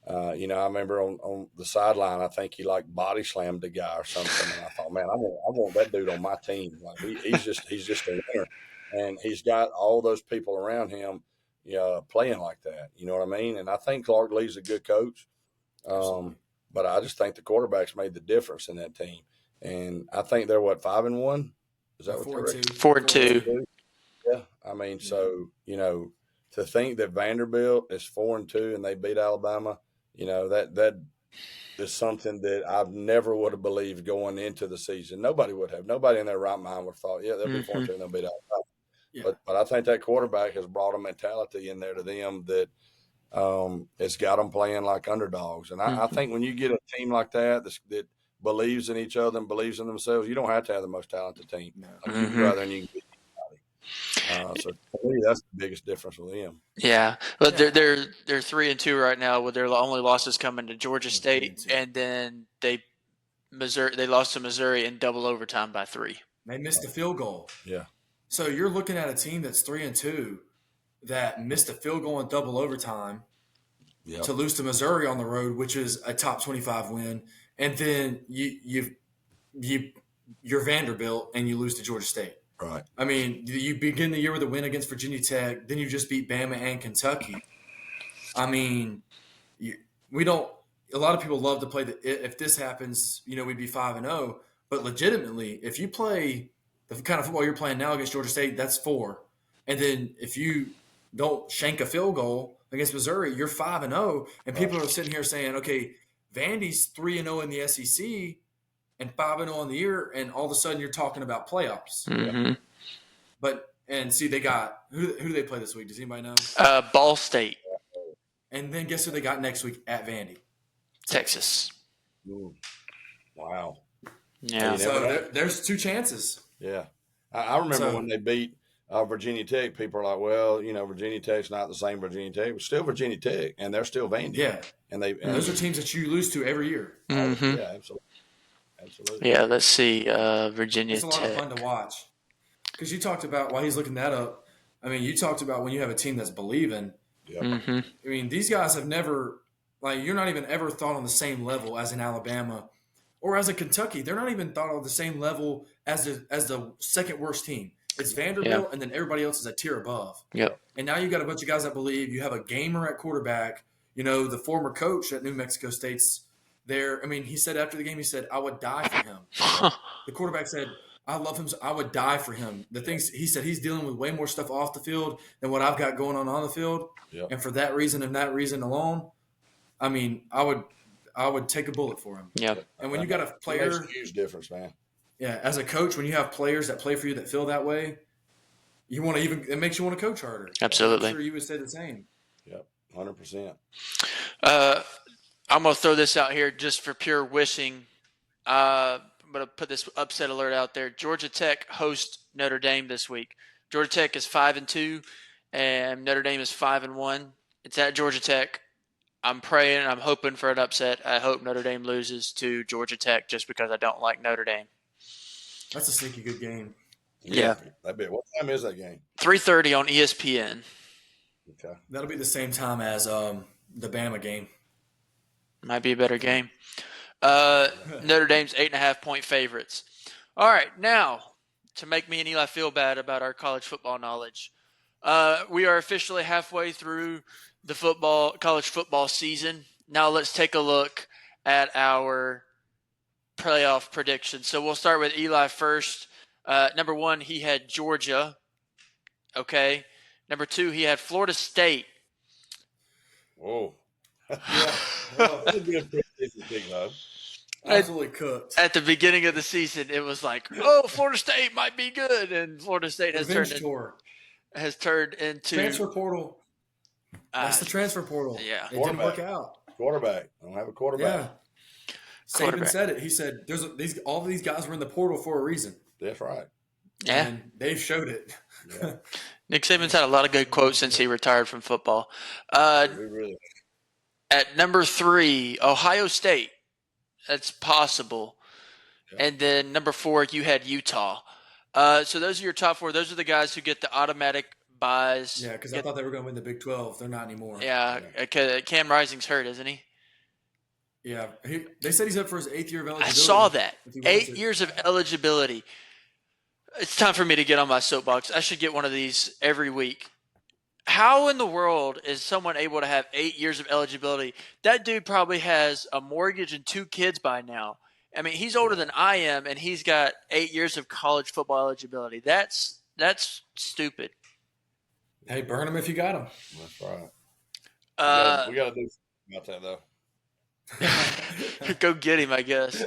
You know, I remember on the sideline, I think he like body slammed the guy or something. And I thought, man, I want that dude on my team. Like he's just a winner, and he's got all those people around him, playing like that. You know what I mean? And I think Clark Lee's a good coach, but I just think the quarterbacks made the difference in that team. And I think they're 5-1. Is that what they're 4-2? Yeah, I mean, so to think that Vanderbilt is 4-2 and they beat Alabama. That is something that I've never would have believed going into the season. Nobody would have. Nobody in their right mind would have thought, they'll be 4-2 and they'll beat Alabama. Yeah. But I think that quarterback has brought a mentality in there to them that it's got them playing like underdogs. And I think when you get a team like that believes in each other and believes in themselves, you don't have to have the most talented team. Like you can go out there and you can beat anybody. So to me, that's the biggest difference with them. Yeah, but they're 3-2 right now, with their only losses coming to Georgia State, and then they lost to Missouri in double overtime by 3. They missed a field goal. Yeah. So you're looking at a team that's 3-2 that missed a field goal in double overtime, to lose to Missouri on the road, which is a top 25 win, and then you're Vanderbilt and you lose to Georgia State. Right. I mean, you begin the year with a win against Virginia Tech, then you just beat Bama and Kentucky. I mean, we don't. A lot of people love to play if this happens, we'd be 5-0. But legitimately, if you play the kind of football you're playing now against Georgia State, that's 4. And then if you don't shank a field goal against Missouri, you're 5-0. And people are sitting here saying, okay, Vandy's 3-0 in the SEC and 5-0 in the year, and all of a sudden you're talking about playoffs. Mm-hmm. But see, they got who do they play this week? Does anybody know? Ball State. And then guess who they got next week at Vandy? Texas. Ooh. Wow. Yeah. So there's 2 chances. Yeah. I remember when they beat Virginia Tech, people are like, well, Virginia Tech's not the same Virginia Tech. It's still Virginia Tech, and they're still Vandy. Yeah. And those are teams that you lose to every year. Mm-hmm. Yeah, absolutely. Yeah, let's see. Virginia Tech. It's a lot of fun to watch. Because you talked about, while he's looking that up, I mean, you talked about when you have a team that's believing. Yep. Mm-hmm. I mean, these guys have never, you're not even ever thought on the same level as in Alabama or as a Kentucky. They're not even thought on the same level as the second worst team. It's Vanderbilt, and then everybody else is a tier above. Yep. And now you got a bunch of guys that believe. You have a gamer at quarterback. The former coach at New Mexico State's there. I mean, he said after the game, he said, I would die for him. The quarterback said, I love him. So I would die for him. The things he said, he's dealing with way more stuff off the field than what I've got going on the field. Yep. And for that reason and that reason alone, I mean, I would take a bullet for him. Yep. And when you got a player, it makes a huge difference, man. Yeah, as a coach, when you have players that play for you that feel that way, it makes you want to coach harder. Absolutely. I'm sure you would say the same. Yep, 100%. I'm going to throw this out here just for pure wishing. I'm going to put this upset alert out there. Georgia Tech hosts Notre Dame this week. Georgia Tech is 5-2, and Notre Dame is 5-1. It's at Georgia Tech. I'm praying and I'm hoping for an upset. I hope Notre Dame loses to Georgia Tech just because I don't like Notre Dame. That's a sneaky good game. Yeah. What time is that game? 3:30 on ESPN. Okay. That'll be the same time as the Bama game. Might be a better game. Notre Dame's 8.5-point favorites. All right, now to make me and Eli feel bad about our college football knowledge, we are officially halfway through the college football season. Now let's take a look at our playoff predictions. So we'll start with Eli first. Number 1, he had Georgia. Okay. Number 2, he had Florida State. Whoa. Yeah. That's a good pick, though. Absolutely cooked. At the beginning of the season, it was like, oh, Florida State might be good, and Florida State has turned into transfer portal. That's the transfer portal. Yeah, it didn't work out. Quarterback. I don't have a quarterback. Yeah. Saban said it. He said, all of these guys were in the portal for a reason. That's right. Yeah. And they've showed it. Yeah. Nick Saban's had a lot of good quotes since he retired from football. Really. At number 3, Ohio State. That's possible. Yeah. And then number 4, you had Utah. So those are your top 4. Those are the guys who get the automatic buys. Yeah, because I thought they were going to win the Big 12. They're not anymore. Yeah. Cam Rising's hurt, isn't he? Yeah. They said he's up for his 8th year of eligibility. I saw that. 8 years of eligibility. It's time for me to get on my soapbox. I should get one of these every week. How in the world is someone able to have 8 years of eligibility? That dude probably has a mortgage and 2 kids by now. I mean, he's older than I am, and he's got 8 years of college football eligibility. That's stupid. Hey, burn him if you got him. That's right. We got to do something about that, though. Go get him, I guess.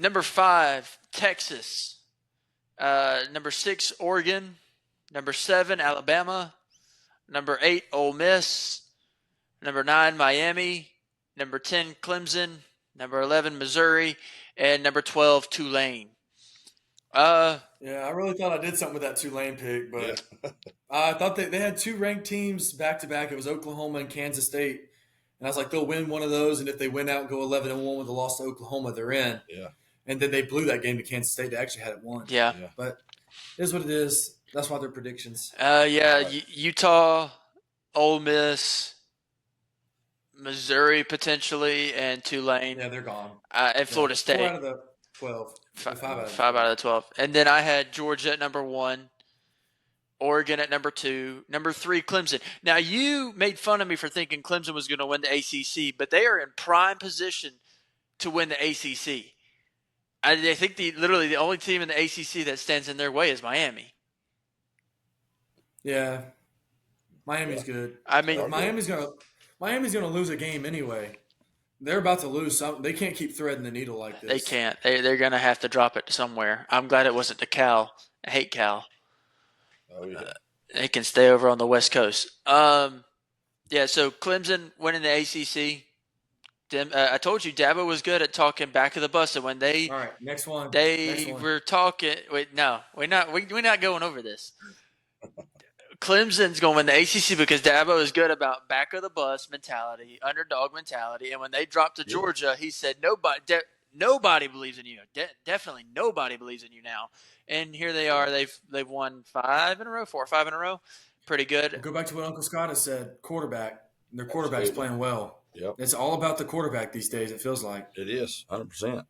Number 5, Texas. Number 6, Oregon. Number 7, Alabama. Number 8, Ole Miss. Number 9, Miami. Number 10, Clemson. Number 11, Missouri. And number 12, Tulane. Yeah, I really thought I did something with that Tulane pick, but I thought they had 2 ranked teams back-to-back. It was Oklahoma and Kansas State. And I was like, they'll win one of those, and if they win out and go 11-1 with a loss to Oklahoma, they're in. Yeah. And then they blew that game to Kansas State. They actually had it won. Yeah. But it is what it is. That's why they're predictions. Utah Ole Miss, Missouri potentially, and Tulane. Yeah, they're gone. And Florida State. 4 out of the 12. Five out of the 12. And then I had Georgia at number 1, Oregon at number 2, number 3, Clemson. Now, you made fun of me for thinking Clemson was going to win the ACC, but they are in prime position to win the ACC. I think literally the only team in the ACC that stands in their way is Miami. Yeah, Miami's good. I mean, Miami's gonna lose a game anyway. They're about to lose something. They can't keep threading the needle like this. they can't. They're going to have to drop it somewhere. I'm glad it wasn't to Cal. I hate Cal. Oh yeah. They can stay over on the West Coast. Yeah, so Clemson winning the ACC. I told you Dabo was good at talking back of the bus, and when they all right, next one. were talking. Wait, no, we're not going over this. Clemson's going to win the ACC because Dabo is good about back of the bus mentality, underdog mentality, and when they dropped to Georgia, he said nobody believes in you. Definitely nobody believes in you now. And here they are. They've won 4 or 5 in a row. Pretty good. Go back to what Uncle Scott has said. Quarterback. Their quarterback's playing well. Yep. It's all about the quarterback these days, it feels like. It is, 100%.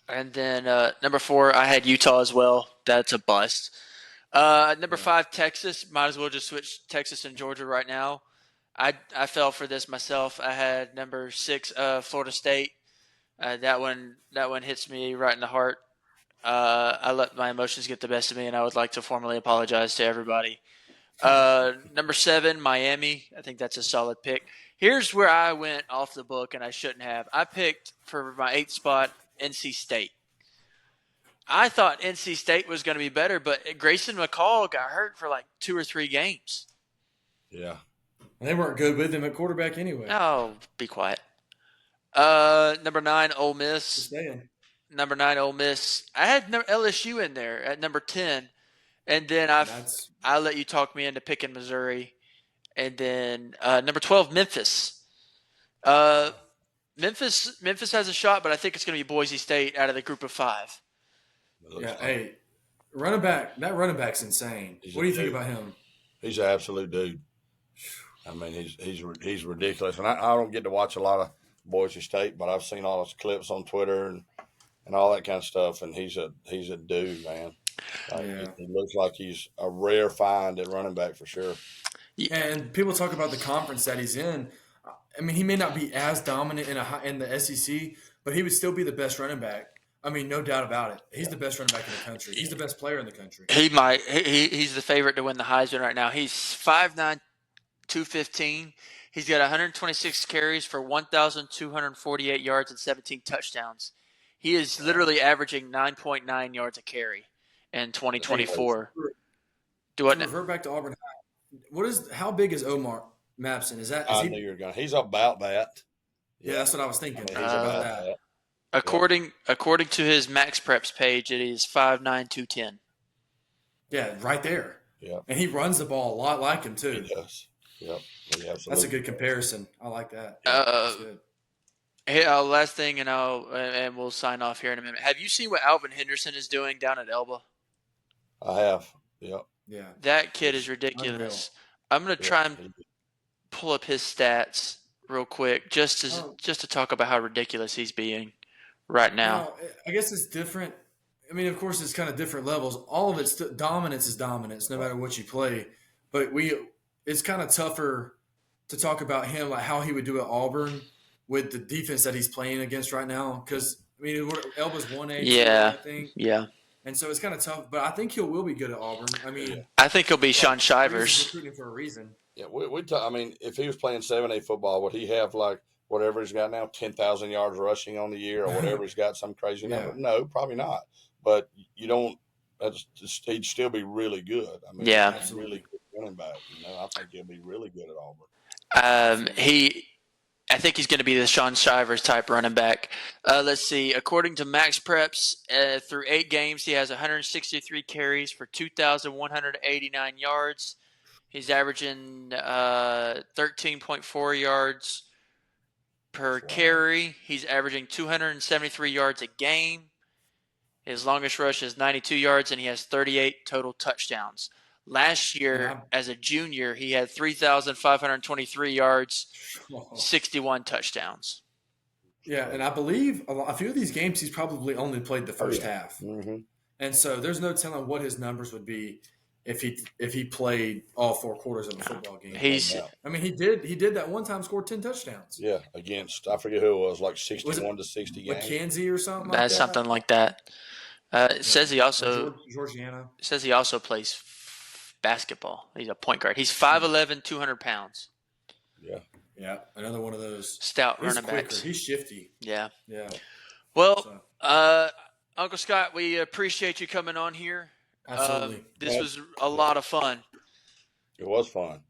And then number 4, I had Utah as well. That's a bust. Number 5, Texas. Might as well just switch Texas and Georgia right now. I fell for this myself. I had number 6, Florida State. That one hits me right in the heart. I let my emotions get the best of me, and I would like to formally apologize to everybody. Number 7, Miami. I think that's a solid pick. Here's where I went off the book, and I shouldn't have. I picked for my 8th spot NC State. I thought NC State was going to be better, but Grayson McCall got hurt for like 2 or 3 games. Yeah. And they weren't good with him at quarterback anyway. Oh, be quiet. Number 9, Ole Miss. Just saying. Number 9, Ole Miss. I had LSU in there at number 10, and then I let you talk me into picking Missouri, and then number 12, Memphis. Memphis has a shot, but I think it's going to be Boise State out of the group of 5. Yeah, hey, running back. That running back's insane. What do you think about him? He's an absolute dude. I mean, he's ridiculous, and I don't get to watch a lot of Boise State, but I've seen all his clips on Twitter and all that kind of stuff, and he's a dude, man. He looks like he's a rare find at running back for sure. And people talk about the conference that he's in. I mean, he may not be as dominant in the SEC, but he would still be the best running back. I mean, no doubt about it. He's the best running back in the country. He's the best player in the country. He's the favorite to win the Heisman right now. He's 5'9", 215. He's got 126 carries for 1,248 yards and 17 touchdowns. He is literally averaging 9.9 yards a carry in 2024. Revert back to Auburn. How big is Omar Mapson? I knew you were going. He's about that. Yeah, that's what I was thinking. He's about that. According to his Max Preps page, it is 5'9", 210. Yeah, right there. Yeah. And he runs the ball a lot like him, too. He does. Yep. That's a good comparison. I like that. Hey, last thing, and we'll sign off here in a minute. Have you seen what Alvin Henderson is doing down at Elba? I have. Yep. Yeah. That kid is ridiculous. I'm going to try and pull up his stats real quick just to talk about how ridiculous he's being right now. I guess it's different. I mean, of course, it's kind of different levels. All of it's dominance is dominance, no matter what you play. But it's kind of tougher to talk about him, like how he would do at Auburn with the defense that he's playing against right now. Because, I mean, Elba's 1A, I think. Yeah. And so it's kind of tough. But I think he will be good at Auburn. I mean, I think he'll be Sean Shivers. He's recruiting for a reason. Yeah, I mean, if he was playing 7A football, would he have like whatever he's got now, 10,000 yards rushing on the year or whatever he's got, some crazy number? No, probably not. But you don't. He'd still be really good. I mean, he's a really good running back. I think he'll be really good at Auburn. I think he's going to be the Sean Shivers type running back. Let's see. According to Max Preps, through 8 games, he has 163 carries for 2,189 yards. He's averaging 13.4 yards per carry. He's averaging 273 yards a game. His longest rush is 92 yards, and he has 38 total touchdowns. Last year, as a junior, he had 3,523 yards, 61 touchdowns. Yeah, and I believe a few of these games he's probably only played the first half. Mm-hmm. And so there's no telling what his numbers would be if he played all 4 quarters of a football game. He did that one time, scored 10 touchdowns. Yeah, against I forget who it was, like 61 to 60 games. McKenzie or something like that. That's something like that. It says he also Georgiana. It says he also plays basketball. He's a point guard. He's 5'11", 200 pounds. Yeah, another one of those stout running backs. He's shifty. Yeah. Well, Uncle Scott, we appreciate you coming on here. Absolutely. This was a lot of fun. It was fun.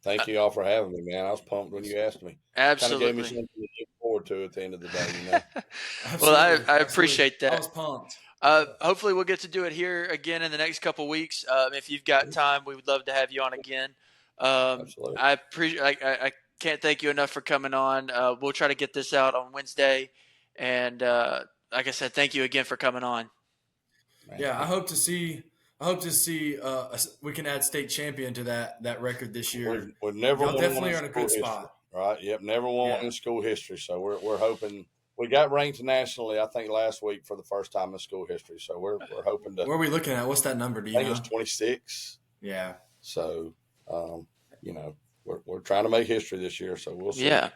Thank you all for having me, man. I was pumped when you asked me. Absolutely. Kind of gave me something to look forward to at the end of the day, Well, I appreciate that. I was pumped. Hopefully we'll get to do it here again in the next couple weeks. If you've got time, we would love to have you on again. Absolutely. I can't thank you enough for coming on. We'll try to get this out on Wednesday. And like I said, thank you again for coming on. Yeah, I hope to see we can add state champion to that record this year. We've never won definitely in are in a good history, spot. Right? Yep, never won in school history. So we're hoping. We got ranked nationally, I think, last week for the first time in school history. So we're hoping to. What are we looking at? What's that number? Do you know? I think it's 26. Yeah. So, we're trying to make history this year. So we'll see. Yeah.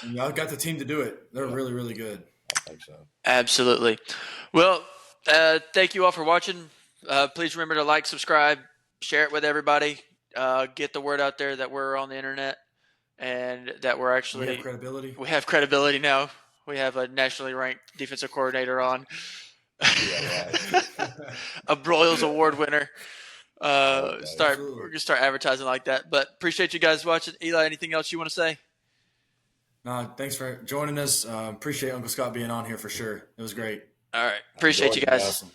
Y'all got the team to do it. They're really, really good. I think so. Absolutely. Well, thank you all for watching. Please remember to like, subscribe, share it with everybody. Get the word out there that we're on the internet and that we're actually we have credibility. We have credibility now. We have a nationally ranked defensive coordinator on. Yeah, right. A Broyles Award winner. We're absolutely. gonna start advertising like that. But appreciate you guys watching. Eli, anything else you want to say? No, thanks for joining us. Appreciate Uncle Scott being on here for sure. It was great. All right. Appreciate you guys. Awesome.